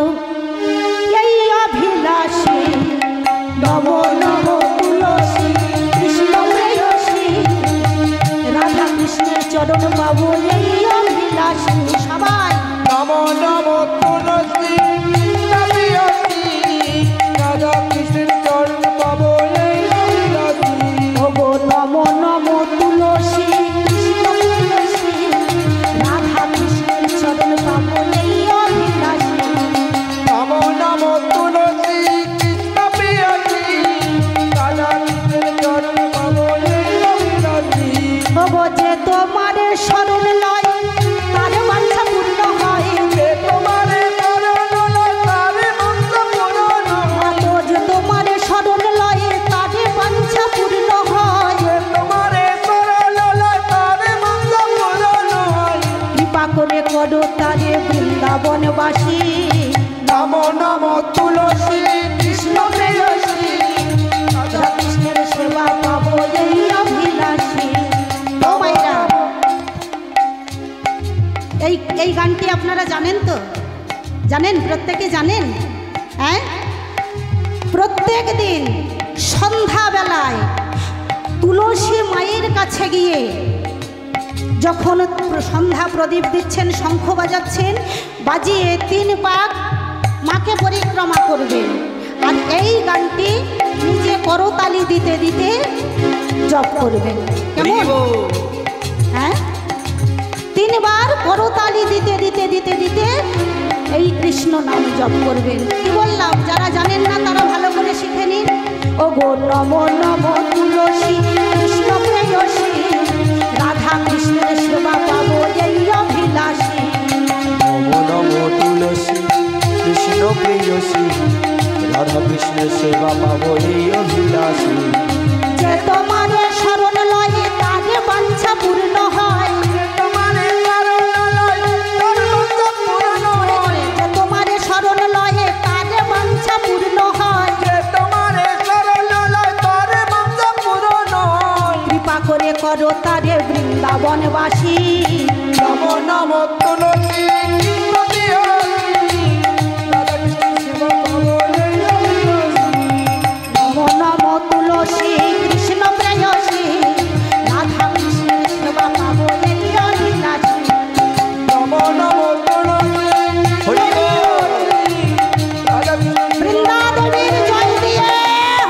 এই অভিলাষী। নম নম তুলসী, কৃষ্ণ প্রেয়সী, রাধা কৃষ্ণের চরণ পাব এই অভিলাষী। সবাই নম নম তুলসী, রাধা কৃষ্ণের চরণ পাবো এই অভিলাষী। ওগো নম নম তুলসী, কৃষ্ণ প্রেয়সী, রাধা কৃষ্ণের চরণ পাব এই অভিলাষী। নম নম তুলসী, কৃষ্ণ প্রেয়সী, রাধা কৃষ্ণের চরণ পাবো এই অভিলাষী। ওগো যে তোমার শরণ লয় তার বাঞ্ছা পূর্ণ হয়। যে তোমারে শরণ লয় তারে মন্ত্র পূরণ হয়। তো যে তোমার শরণ লয় তার বাঞ্ছা পূর্ণ হয়। যে তোমারে শরণ লয় তারে মন্ত্র পূরণ হয়। কৃপা করে করো তারে বৃন্দাবনবাসী। নম নম তুলসী, কৃষ্ণ প্রেয়সী, রাধা কৃষ্ণের সেবা পাবো এই অভিলাষী। ও মাইরা, এই গানটি আপনারা জানেন তো? জানেন? প্রত্যেকে জানেন? হ্যাঁ, প্রত্যেক দিন সন্ধ্যাবেলায় তুলসী মায়ের কাছে গিয়ে যখন সন্ধ্যা প্রদীপ দিচ্ছেন, শঙ্খ বাজাচ্ছেন, বাজিয়ে 3 পাক মাকে পরিক্রমা করবেন। আর এই গানটি নিজে করতালি দিতে দিতে জপ করবেন। কেমন? হ্যাঁ, 3 বার করতালি দিতে দিতে দিতে দিতে এই কৃষ্ণ নাম জপ করবেন। কি বললাম? যারা জানেন না তারা ভালো করে শিখে নিন। ও গো নম নম তুলসী, কৃষ্ণ প্রেয়সী, রাধা কৃষ্ণের সেবা পাবো এই অভিলাষী। নম নম তুলসী, কৃষ্ণ প্রেয়সী, রাধা কৃষ্ণের সেবা পাবো এই অভিলাষী। যে তোমার শরণ লয়ে তার বাঞ্ছা পূর্ণ হয়। যে তোমারে শরণ লয় তার মন্ত্র পূরণ হয়। যে তোমার শরণ লয়ে তার বাঞ্ছা পূর্ণ হয়। যে তোমারে শরণ লয় তার মন্ত্র পূরণ হয়। কৃপা করে করো তারে বৃন্দাবনবাসী। নম নম তুলসী, কৃষ্ণ প্রেয়সী, রাধা কৃষ্ণের সেবা পাবো এই অভিলাষী। নম নম তুলসী, কৃষ্ণ প্রেয়সী, রাধা কৃষ্ণের সেবা পাবো এই অভিলাষী। নম নম তুলসী, হরি বল, রাধা কৃষ্ণের বৃন্দাবনের জয় দিয়ে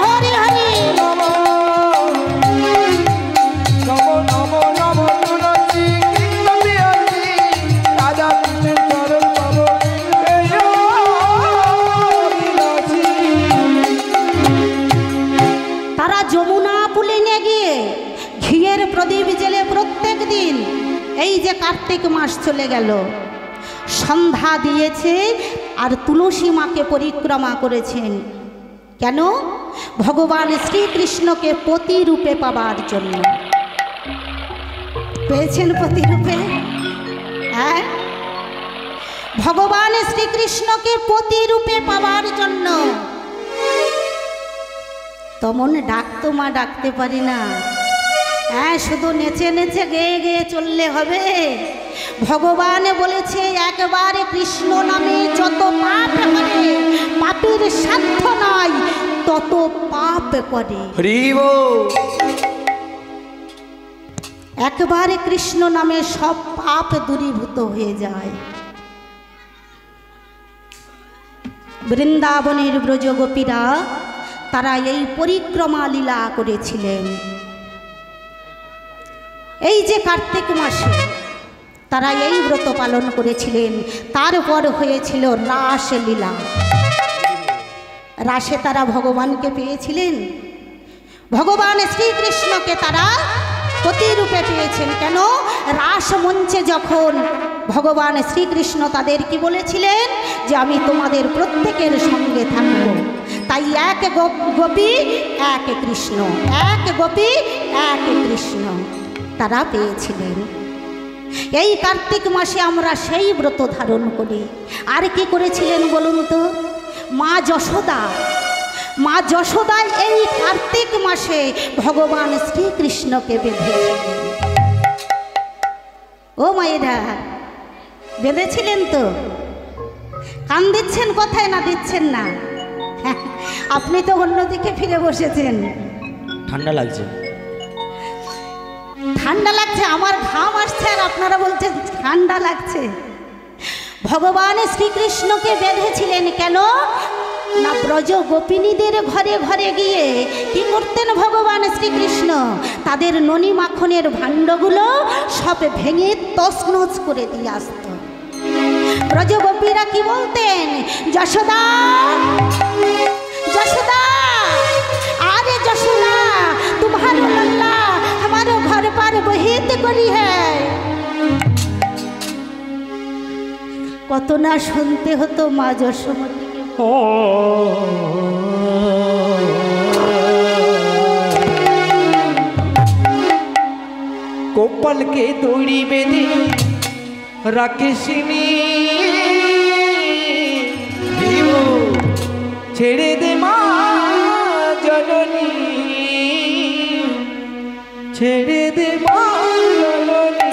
হরি হরি। নম নম নম তুলসী, কৃষ্ণ প্রেয়সী, রাধা কৃষ্ণের চরণ পাবো এই অভিলাষী। তারা যমুনা পুলিনে গিয়ে ঘিয়ের প্রদীপ জেলে প্রত্যেক দিন, এই যে কার্তিক মাস চলে গেল, সন্ধ্যা দিয়েছে আর তুলসী মাকে পরিক্রমা করেছেন। কেন? ভগবান শ্রীকৃষ্ণকে পতিরূপে পাবার জন্য। পেয়েছেন পতিরূপে? হ্যাঁ, ভগবান শ্রীকৃষ্ণকে পতিরূপে পাবার জন্য। তেমন ডাকতো মা, ডাকতে পারি না। হ্যাঁ, শুধু নেচে নেচে গেয়ে গেয়ে চললে হবে? ভগবান বলেছে একবারে কৃষ্ণ নামে যত পাপ করে পাপের সাধ্য নাই তত পাপ করে। হরি বল। একবারে কৃষ্ণ নামে সব পাপ দূরীভূত হয়ে যায়। বৃন্দাবনের ব্রজগোপীরা তারা এই পরিক্রমা লীলা করেছিলেন। এই যে কার্তিক মাসে তারা এই ব্রত পালন করেছিলেন। তারপর হয়েছিল রাসলীলা। রাসে তারা ভগবানকে পেয়েছিলেন, ভগবান শ্রীকৃষ্ণকে তারা প্রতিরূপে পেয়েছেন। কেন? রাসমঞ্চে যখন ভগবান শ্রীকৃষ্ণ তাদের কি বলেছিলেন যে আমি তোমাদের প্রত্যেকের সঙ্গে থাকব। তাই এক গোপী এক কৃষ্ণ, এক গোপী এক কৃষ্ণ তারা পেয়েছিলেন। এই কার্তিক মাসে আমরা সেই ব্রত ধারণ করি। আর কি করেছিলেন বলুন তো? মা যশোদা, মা যশোদা এই কার্তিক মাসে ভগবান শ্রীকৃষ্ণকে বেঁধেছিলেন। ও মায়েরা, বেঁধেছিলেন তো? কান দিচ্ছেন কথায় না দিচ্ছেন না? আপনি তো অন্যদিকে ফিরে বসেছেন। ঠান্ডা লাগছে, ঠান্ডা লাগছে, আমার ঘাম আসছে আর আপনারা বলছেন ঠান্ডা লাগছে। ভগবান শ্রীকৃষ্ণকে বেঁধেছিলেন কেন না? ব্রজ গোপিনীদের ঘরে ঘরে গিয়ে কি করতেন ভগবান শ্রীকৃষ্ণ? তাদের ননি মাখনের ভাণ্ডগুলো সব ভেঙে তছনছ করে দিয়ে আসত। ব্রজ গোপীরা কি বলতেন? যশোদা, যশোদা, আরে যশোদা, तुम्हारा लल्ला हमारे घर पर बहित करी है। কত না শুনতে হতো মা যশোমতীকে। गोपाल के दौड़ी बेदी राकेशिनी छेड़े दे माँ जननी, छेड़े दे माँ जननी।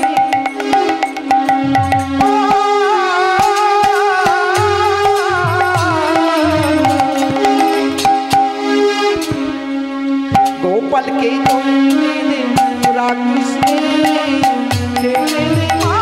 गोपाल के दौड़ी बेदी राकेशिनी छेड़े दे माँ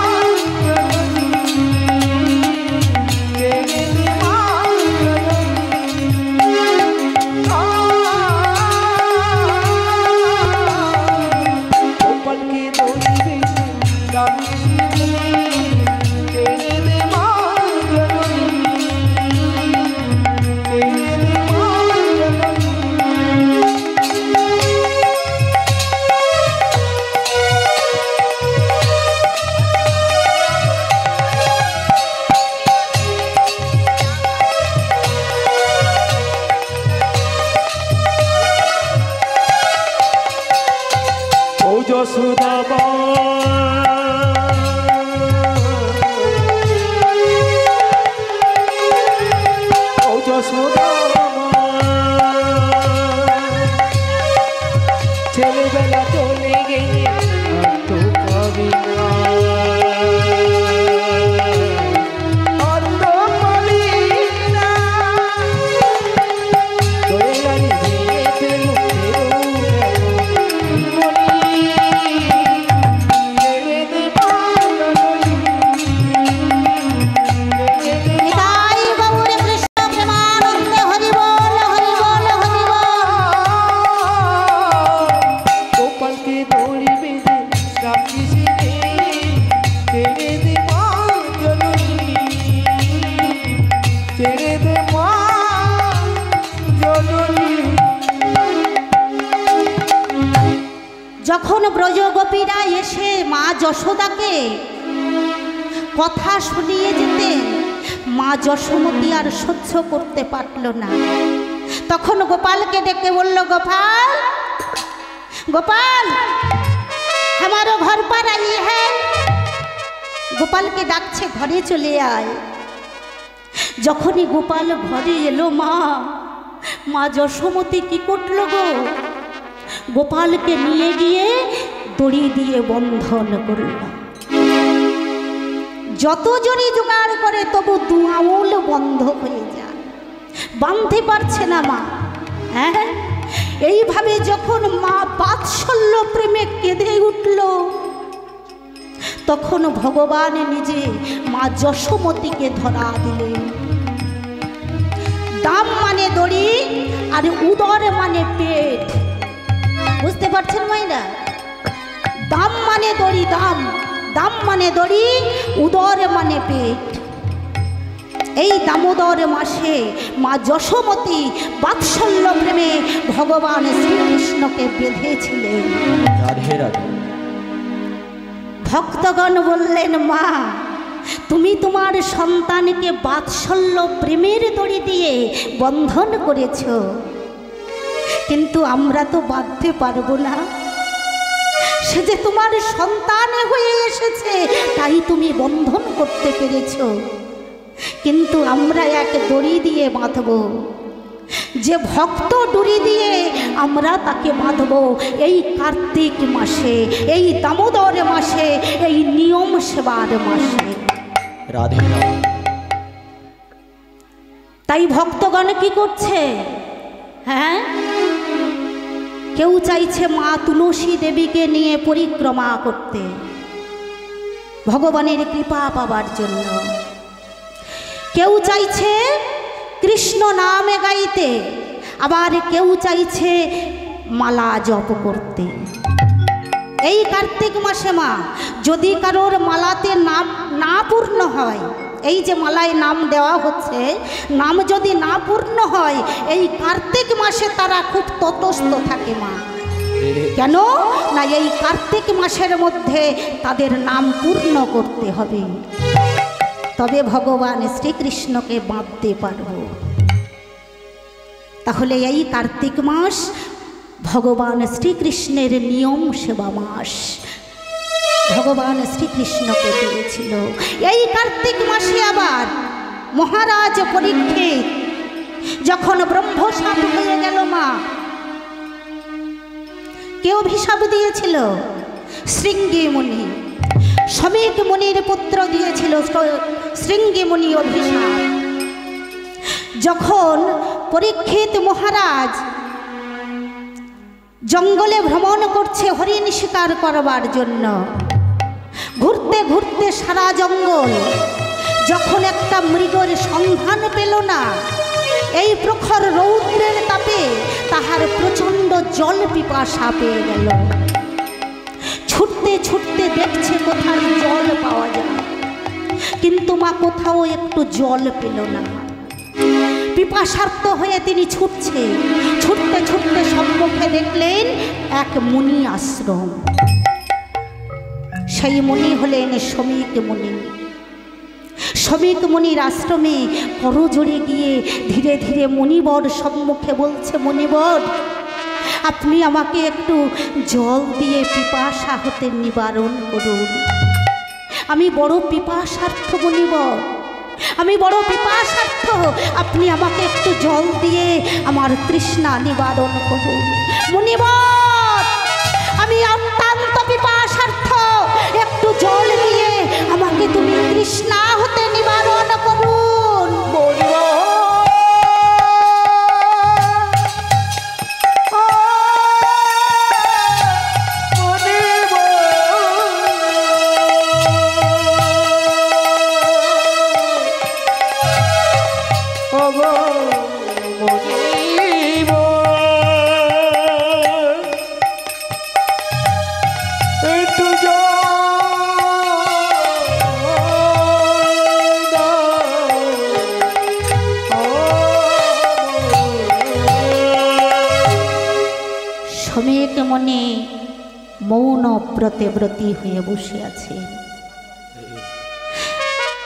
ছেলেবেলা চলে গেলে আর তো পাবি না, আর তো পাবি না। তোরে রানী দিয়ে ফেলু যখন ব্রজগোপীরা এসে মা যশোদাকে কথা শুনিয়ে যেতেন, মা যশোমতী আর সহ্য করতে পারল না। তখন গোপালকে ডেকে বলল, গোপাল, গোপাল, हमारो घर पर आई है। গোপালকে ডাকছে, ঘরে চলে আয়। যখনই গোপাল ঘরে এলো, মা যশোমতী কি করল গো? গোপালকে নিয়ে গিয়ে দড়ি দিয়ে বন্ধন করল। যত জনই জোগাড় করে তবু দু আঙুল বন্ধ হয়ে যায়, বাঁধতে পারছে না মা। হ্যাঁ, এইভাবে যখন মা বাৎসল্য প্রেমে কেঁদে উঠল, তখন ভগবান নিজে মা যশোমতীকে ধরা দিলেন। দাম মানে দড়ি আর উদর মানে পেট, বুঝতে পারছেন মাইরা? দাম মানে মানে দড়ি, দাম, দাম মানে দড়ি, উদর মানে পেট। এই দামোদর মাসে মা যশোমতী বাৎসল্য প্রেমে ভগবান শ্রীকৃষ্ণকে বেঁধেছিলেন। রাধে রাধে। ভক্তগণ বললেন, মা তুমি তোমার সন্তানকে বাৎসল্য প্রেমের দড়ি দিয়ে বন্ধন করেছ, কিন্তু আমরা তো বাঁধতে পারবো না। সে যে তোমার সন্তান হয়ে এসেছে, তাই তুমি বন্ধন করতে পেরেছ, কিন্তু আমরা এক দড়ি দিয়ে বাঁধব। যে ভক্ত দড়ি দিয়ে আমরা তাকে বাঁধব এই কার্তিক মাসে, এই দামোদর মাসে, এই নিয়ম সেবার মাসে। রাধে রাধে। তাই ভক্তগণ কি করছে? হ্যাঁ, কেউ চাইছে মা তুলসী দেবীকে নিয়ে পরিক্রমা করতে, ভগবানের কৃপা পাবার জন্য। কেউ চাইছে কৃষ্ণ নামে গাইতে, আবার কেউ চাইছে মালা জপ করতে। এই কার্তিক মাসে মা যদি কারোর মালাতে নাম না পূর্ণ হয়, এই যে মালায় নাম দেওয়া হচ্ছে, নাম যদি না পূর্ণ হয়, এই কার্তিক মাসে তারা খুব তটস্থ থাকে মা। কেন না, এই কার্তিক মাসের মধ্যে তাদের নাম পূর্ণ করতে হবে, তবে ভগবান শ্রীকৃষ্ণকে বাঁধতে পারব। তাহলে এই কার্তিক মাস ভগবান শ্রীকৃষ্ণের নিয়ম সেবা মাস, ভগবান শ্রীকৃষ্ণকে দিয়েছিল। এই কার্তিক মাসে আবার মহারাজ পরীক্ষিত যখন ব্রহ্মশাপ হয়ে গেল মা, কে অভিশাপ দিয়েছিল? শৃঙ্গী মুনি, শমীক মুনির পুত্র দিয়েছিল শৃঙ্গী মুনি অভিশাপ। যখন পরীক্ষিত মহারাজ জঙ্গলে ভ্রমণ করছে হরিণ শিকার করবার জন্য, ঘুরতে ঘুরতে সারা জঙ্গল, যখন একটা মৃগের সন্ধান পেল না, এই প্রখর রৌদ্রের তাপে তাহার প্রচণ্ড জল পিপাসা পেয়ে গেল। ছুটতে ছুটতে দেখছে কোথায় জল পাওয়া যায়, কিন্তু মা কোথাও একটু জল পেল না। পিপাসার্ত হয়ে তিনি ছুটছে, ছুটতে ছুটতে সম্মুখে দেখলেন এক মুনি আশ্রম। সেই মুনি হলেন শমীক মুনি। শমীক মুনির আশ্রমে করজোড়ে গিয়ে ধীরে ধীরে মুনিবর সম্মুখে বলছে, মুনিবর আপনি আমাকে একটু জল দিয়ে পিপাসা হতে নিবারণ করুন। আমি বড় পিপাসার্থ মুনিবর, আমি বড় পিপাসার্থ, আপনি আমাকে একটু জল দিয়ে আমার তৃষ্ণা নিবারণ করুন। মুনিবর আমি অত্যন্ত পিপাসার্থ, একটু জল দিয়ে আমাকে তুমি তৃষ্ণা হতে নিবারণ করুন। শমীক মুনি মৌন ব্রতে ব্রতী হয়ে বসে আছেন।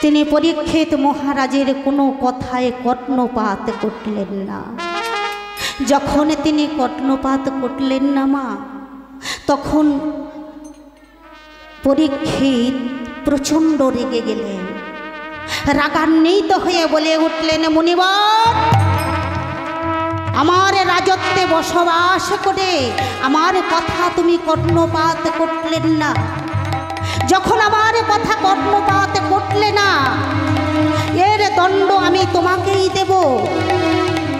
তিনি পরীক্ষিত মহারাজের কোনো কথায় কর্ণপাত করলেন না। যখন তিনি কর্ণপাত করলেন না মা, তখন পরীক্ষিত প্রচণ্ড রেগে গেলেন। রাগান্বিত হয়ে বলে উঠলেন, মুনিবর আমার রাজত্বে বসবাস করে আমার কথা তুমি কর্ণপাত করলেন না। যখন আমার কথা কর্ণপাত করলে না, এর দণ্ড আমি তোমাকেই দেব।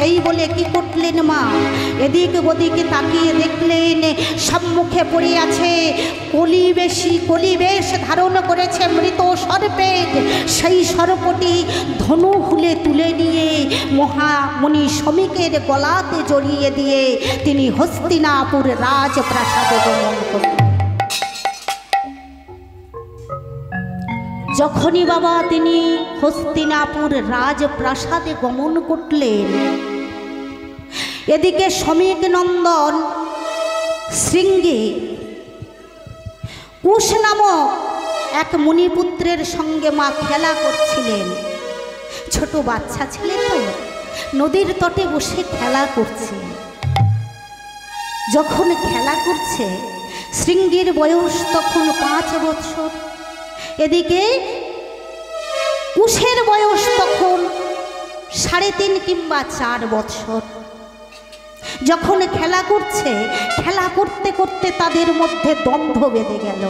এই বলে কি করলেন মা, এদিক ওদিকে তাকিয়ে দেখলেন সম্মুখে পড়ে আছে কলিবেশ ধারণ করেছে মৃত সর্পের। সেই সর্পটি ধনু হুলে তুলে নিয়ে মহামুনি শমীকের গলাতে জড়িয়ে দিয়ে তিনি হস্তিনাপুর রাজপ্রাসাদে গমন করলেন। যখনই বাবা তিনি হস্তিনাপুর রাজপ্রাসাদে গমন করলেন, এদিকে সমীক নন্দন শৃঙ্গে কুশ নামক এক মুনিপুত্রের সঙ্গে মা খেলা করছিলেন। ছোট বাচ্চা ছেলে তো নদীর তটে বসে খেলা করছে। যখন খেলা করছে, শৃঙ্গের বয়স তখন 5 বৎসর, এদিকে কুশের বয়স তখন 3.5 কিংবা 4 বৎসর। যখন খেলা করছে, খেলা করতে করতে তাদের মধ্যে দ্বন্দ্ব বেঁধে গেল।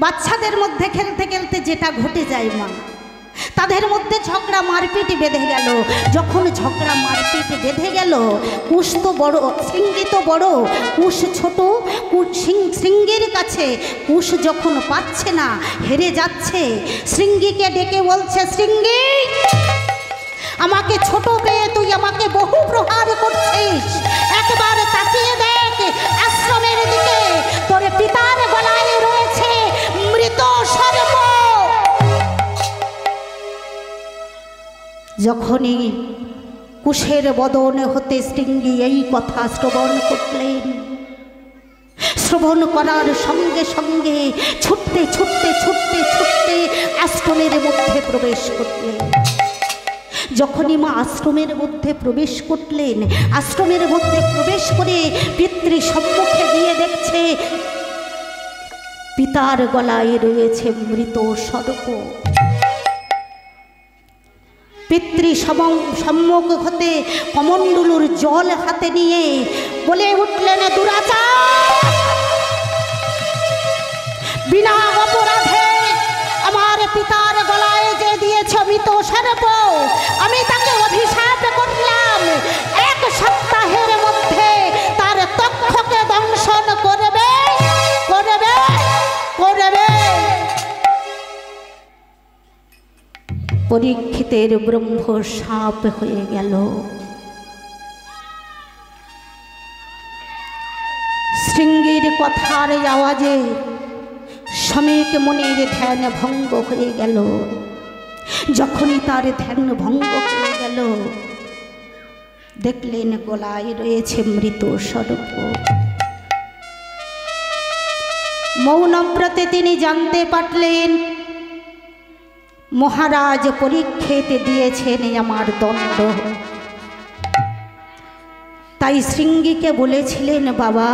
বাচ্চাদের মধ্যে খেলতে খেলতে যেটা ঘটে যায় মা, তাদের মধ্যে ঝগড়া মারপিট বেঁধে গেল। যখন ঝগড়া মারপিট বেঁধে গেল, কুশ তো বড়, শৃঙ্গি তো বড়, কুশ ছোট। শৃঙ্গের কাছে কুশ যখন পাচ্ছে না, হেরে যাচ্ছে, শৃঙ্গিকে ডেকে বলছে, শৃঙ্গি, আমাকে ছোট পেয়ে তুই আমাকে বহু প্রহার করছিস, একবার তাকিয়ে দেখ আশ্রমের দিকে, তোর পিতার গলায় রয়েছে মৃত সর্প। যখনই কুশের বদন হতে শৃঙ্গি এই কথা শ্রবণ করলেন, শ্রবণ করার সঙ্গে সঙ্গে ছুটতে ছুটতে ছুটতে ছুটতে আশ্রমের মধ্যে প্রবেশ করলেন। যখনই মা আশ্রমের মধ্যে প্রবেশ করলেন, আশ্রমের মধ্যে প্রবেশ করে পিতৃ সম্মুখে গিয়ে দেখছে পিতার গলায় রয়েছে মৃত সর্প। পিতৃ সম্মুখ হতে কমণ্ডলুর জল হাতে নিয়ে বলে উঠলেন, দুরাচার, বিনা অপরাধে আমার পিতার গলায় যে দিয়েছ মৃত সর্প, আমি তাকে অভিশাপ করলাম 1 সপ্তাহের মধ্যে তার তক্ষকে দংশন করবে করবে করবে। পরীক্ষিতের ব্রহ্ম সাপ হয়ে গেল। শৃঙ্গের কথার আওয়াজে সমীক মুনির ধ্যান ভঙ্গ হয়ে গেল। যখনই তার ধ্যান ভঙ্গ হয়ে গেল, দেখলেন গলায় রয়েছে মৃত সর্প। মৌনব্রতে তিনি জানতে পারলেন মহারাজ পরীক্ষিত দিয়েছেন আমার দণ্ড। তাই শৃঙ্গিকে বলেছিলেন, বাবা,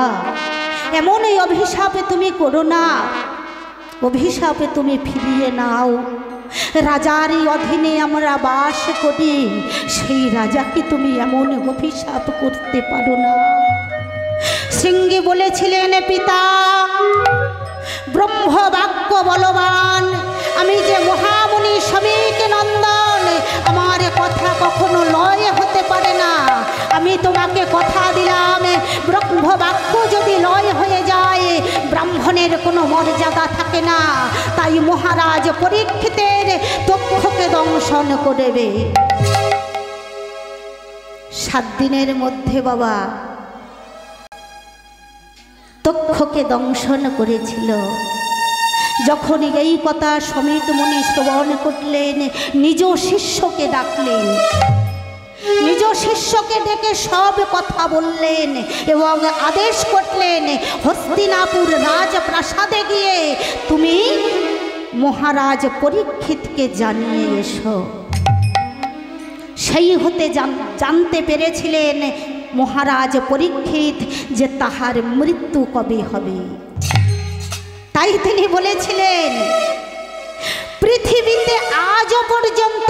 এমন এই অভিশাপে তুমি করো না, অভিশাপে তুমি ফিরিয়ে নাও। রাজারই অধীনে আমরা বাস করি, সেই রাজাকে তুমি এমন অভিশাপ করতে পারো না। শৃঙ্গি বলেছিলেন, পিতা, ব্রহ্মবাক্য বলবান আমি যে মহামুনি সমীক নন্দন, আমার কথা কখনো লয় হতে পারে না। আমি তোমাকে কথা দিলাম, ব্রহ্মবাক্য যদি লয় হয়ে যায়, ব্রাহ্মণের কোনো মর্যাদা থাকে না। তাই মহারাজ পরীক্ষিতের তক্ষকে দংশন করবে। 7 দিনের মধ্যে বাবা তক্ষকে দংশন করেছিল। যখন এই কথা সমীক মুনি শ্রবণ করলেন, নিজ শিষ্যকে ডাকলেন, নিজ শিষ্যকে ডেকে সব কথা বললেন এবং আদেশ করলেন, হস্তিনাপুর রাজপ্রাসাদে গিয়ে তুমি মহারাজ পরীক্ষিতকে জানিয়ে এসো। সেই হতে জানতে পেরেছিলেন মহারাজ পরীক্ষিত যে তাহার মৃত্যু কবে হবে। তাই তিনি বলেছিলেন, পৃথিবীতে আজও পর্যন্ত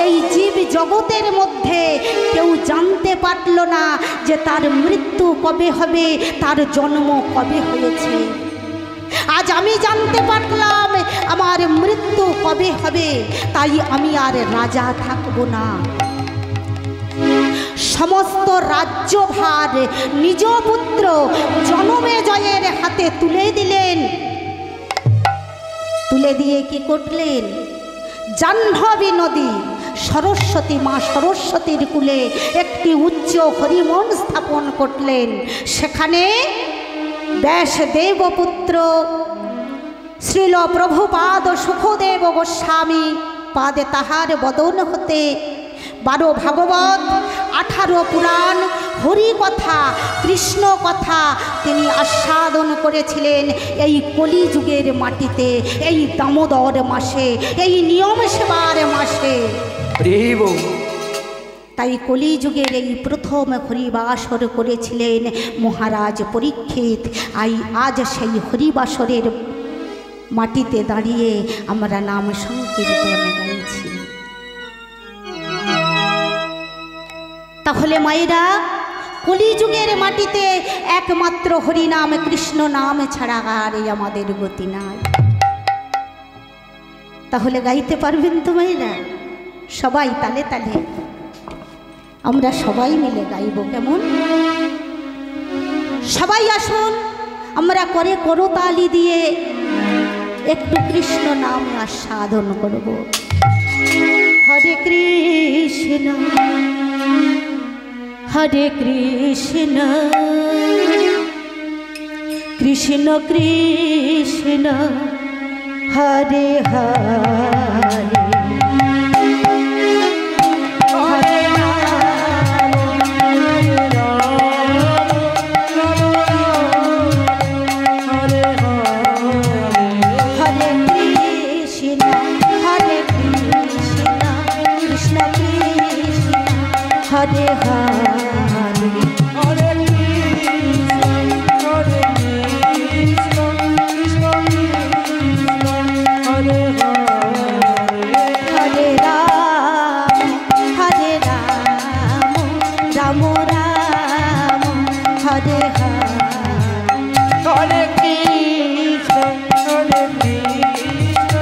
এই জীব জগতের মধ্যে কেউ জানতে পারল না যে তার মৃত্যু কবে হবে, তার জন্ম কবে হয়েছে। আজ আমি জানতে পারলাম আমার মৃত্যু কবে হবে, তাই আমি আর রাজা থাকব না। সমস্ত রাজ্যভার নিজ পুত্র জনমেজয়ের হাতে তুলে দিলেন। তুলে দিয়ে কি করলেন, জাহ্নবী নদী সরস্বতী মা সরস্বতীর কূলে একটি উচ্চ হরিমন স্থাপন করলেন। সেখানে ব্যাসদেব পুত্র শ্রীল প্রভুপাদ সুখদেব গোস্বামী পাদে তাহার বদন হতে 12 ভাগবত 18 পুরাণ হরি কথা কৃষ্ণ কথা তিনি আস্বাদন করেছিলেন এই কলিযুগের মাটিতে, এই দামোদর মাসে, এই নিয়ম সেবার মাসে। তাই কলিযুগের এই প্রথম হরিবাসর করেছিলেন মহারাজ পরীক্ষিত। আজ সেই হরিবাসরের মাটিতে দাঁড়িয়ে আমরা নাম সংকীর্তন গাইছি। তাহলে মায়েরা, কলিযুগের মাটিতে একমাত্র হরিনাম কৃষ্ণ নাম ছাড়া আর আমাদের গতি নাই। তাহলে গাইতে পারবেন তো মায়েরা? সবাই তালে তালে আমরা সবাই মিলে গাইব, কেমন? সবাই আসুন, আমরা করে করতালি দিয়ে একটু কৃষ্ণ নাম আস্বাদন করব। হরে কৃষ্ণ হরে কৃষ্ণ কৃষ্ণ কৃষ্ণ হরে হরে হরে হরে হরে কৃষ্ণ হরে কৃষ্ণ কৃষ্ণ কৃষ্ণ হরে হরে হরে রাম রাম রাম হরে হরে হরে কৃষ্ণ হরে কৃষ্ণ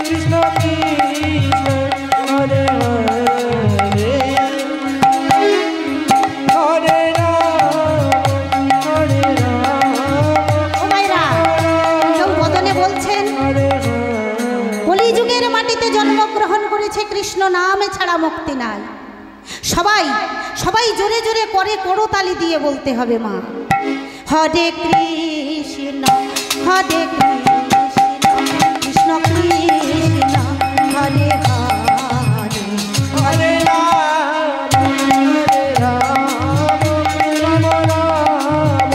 কৃষ্ণ কৃষ্ণ হরে হরে হরে রাম হরে রাম ও ভাইরা, কেউ বদনে বলছেন হরে কলিযুগের মাটিতে জন্মগ্রহণ করেছে কৃষ্ণ নাম ছাড়া মুক্তি নাই। সবাই সবাই জোরে জোরে করে করতালি দিয়ে বলতে হবে মা। হরে কৃষ্ণ হরে কৃষ্ণ কৃষ্ণ কৃষ্ণ হরে হরে হরে রাম হরে রাম রাম রাম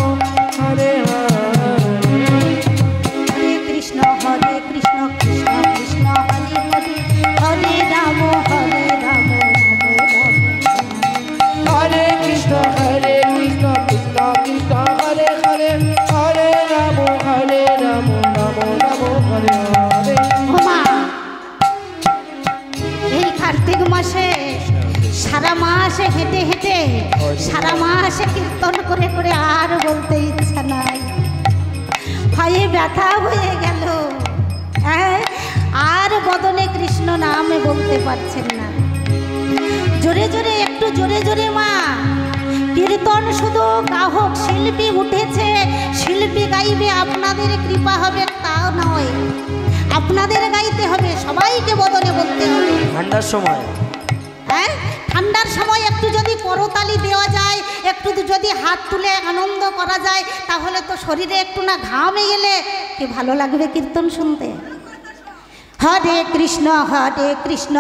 হরে হরে হরে কৃষ্ণ কৃষ্ণ কৃষ্ণ হরে হরে হরে রাম রাম রাম। হরে কৃষ্ণ কৃষ্ণ কৃষ্ণ হরে হরে হরে রাম রাম রাম হরে হরে ওমা, এই কার্তিক মাসে সারা মাসে হেঁটে হেঁটে সারা মাসে কীর্তন করে করে আর বলতে ইচ্ছা নাই, ভয়ে ব্যথা হয়ে গেল। হ্যাঁ, আর বদনে কৃষ্ণ নামে বলতে পারছেন না। জোরে জোরে একটু জোরে জোরে মা কীর্তন শুধু গাহক শিল্পী উঠেছে, শিল্পী গাইবে, আপনাদের কৃপা হবে তাও নয়, আপনাদের গাইতে হবে, সবাইকে বদনে বলতে হবে। ঠান্ডার সময় হ্যাঁ, ঠান্ডার সময় একটু যদি করতালি দেওয়া যায়, একটু যদি হাত তুলে আনন্দ করা যায়, তাহলে তো শরীরে একটু না ঘামে গেলে কি ভালো লাগবে কীর্তন শুনতে। হরে কৃষ্ণ কৃষ্ণ হরে কৃষ্ণ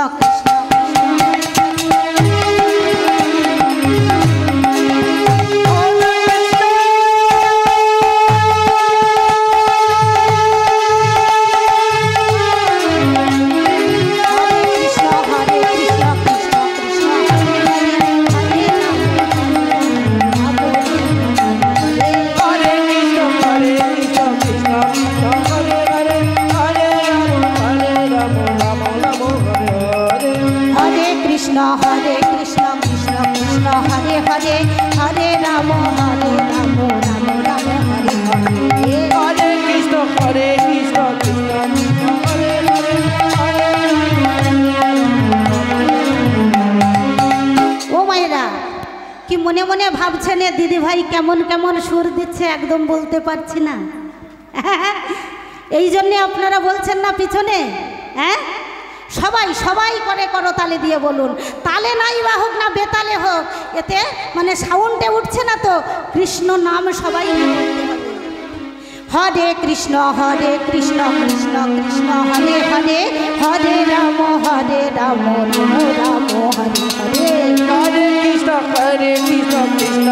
কৃষ্ণ কৃষ্ণ হরে হরে হরে রাম রাম রাম হরে হরে হরে কৃষ্ণ কৃষ্ণ কৃষ্ণ হরে হরে হরে রাম রাম রাম রাম হরে হরে। হরে কৃষ্ণ কৃষ্ণ কৃষ্ণ হরে হরে হরে ও মায়েরা, কি মনে মনে ভাবছেন এ দিদি ভাই কেমন কেমন সুর দিচ্ছে, একদম বলতে পারছি না। এই জন্যে আপনারা বলছেন না পিছনে। হ্যাঁ, সবাই সবাই করে করতালি দিয়ে বলুন, তালে নাই বা হোক না বেতালে হোক, এতে মানে সাউন্ডে উঠছে না তো, কৃষ্ণ নাম সবাই বলতে হবে। হরে কৃষ্ণ কৃষ্ণ কৃষ্ণ হরে হরে হরে রাম রাম রাম হরে হরে। হরে কৃষ্ণ কৃষ্ণ কৃষ্ণ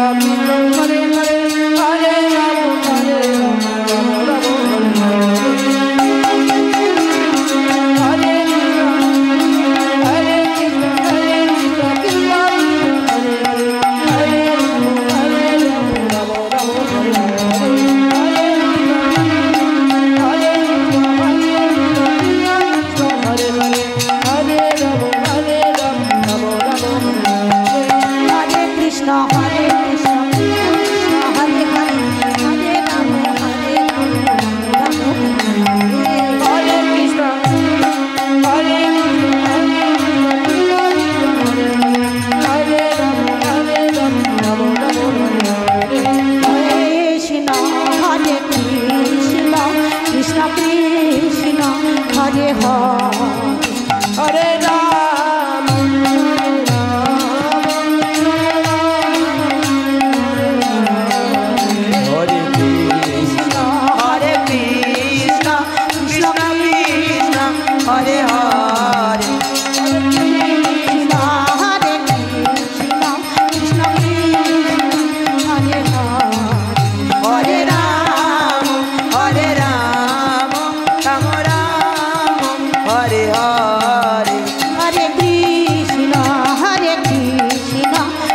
হরে হরে হরে রাম রাম রাম হরে হরে কৃষ্ণ কৃষ্ণ হরে হরে হরে রাম রাম রাম হরে কৃষ্ণ হরে কৃষ্ণ কৃষ্ণ হরে হরে হরে রাম রাম হরে কৃষ্ণ হরে হরে রাম রাম রাম কৃষ্ণ হরে কৃষ্ণ কৃষ্ণ কৃষ্ণ হরে হরে হরে রাম হরে কৃষ্ণ হরে কৃষ্ণ কৃষ্ণ কৃষ্ণ হরে হরে কৃষ্ণ হরে কৃষ্ণ কৃষ্ণ কৃষ্ণ হরে হরে হরে রাম রাম রাম হরে হরে হরে কৃষ্ণ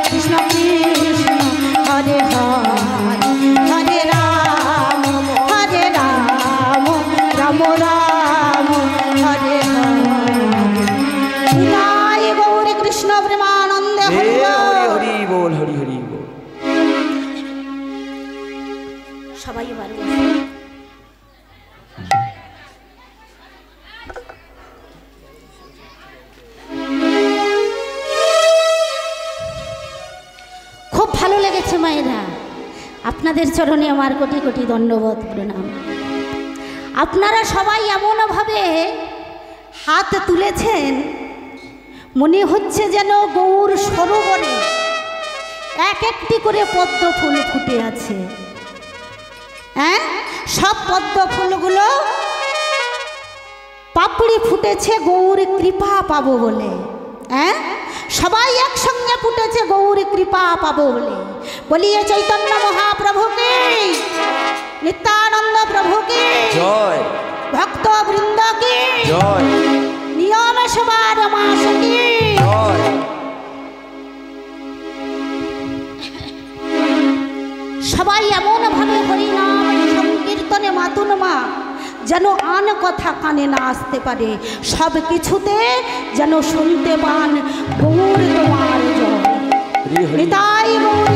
কৃষ্ণ কৃষ্ণ কৃষ্ণ হরে হরে হরে রাম রাম রাম হরে হরে। জয় গৌরী কৃষ্ণ প্রেমানন্দে হরি বল। হরি বল হরি হরি বল। সবাই এবার খুব ভালো লেগেছে মায়েরা, আপনাদের চরণে আমার কোটি কোটি দণ্ডবোধ প্রণাম। আপনারা সবাই এমনভাবে হাত তুলেছেন মনে হচ্ছে যেন গৌর সরোবরে এক একটি করে পদ্ম ফুল ফুটে আছে। হ্যাঁ, সব পদ্ম ফুলগুলো পাপড়ি ফুটেছে গৌর কৃপা পাবো বলে। হ্যাঁ, সবাই একসঙ্গে ফুটেছে গৌর কৃপা পাবো বলে। বলিয়ে চৈতন্য মহাপ্রভুকে, নিত্যানন্দ প্রভুকে, জয় ভক্ত বৃন্দকে, জয় নিয়ম সবার মাসকে। জয়। সবাই এমনভাবে হরিনাম সংকীর্তনে মাতুন মা যেন আন কথা কানে না আসতে পারে, সব কিছুতে যেন শুনতে পান গৌর তোমার জয়। হরি হরি নিতাই গৌর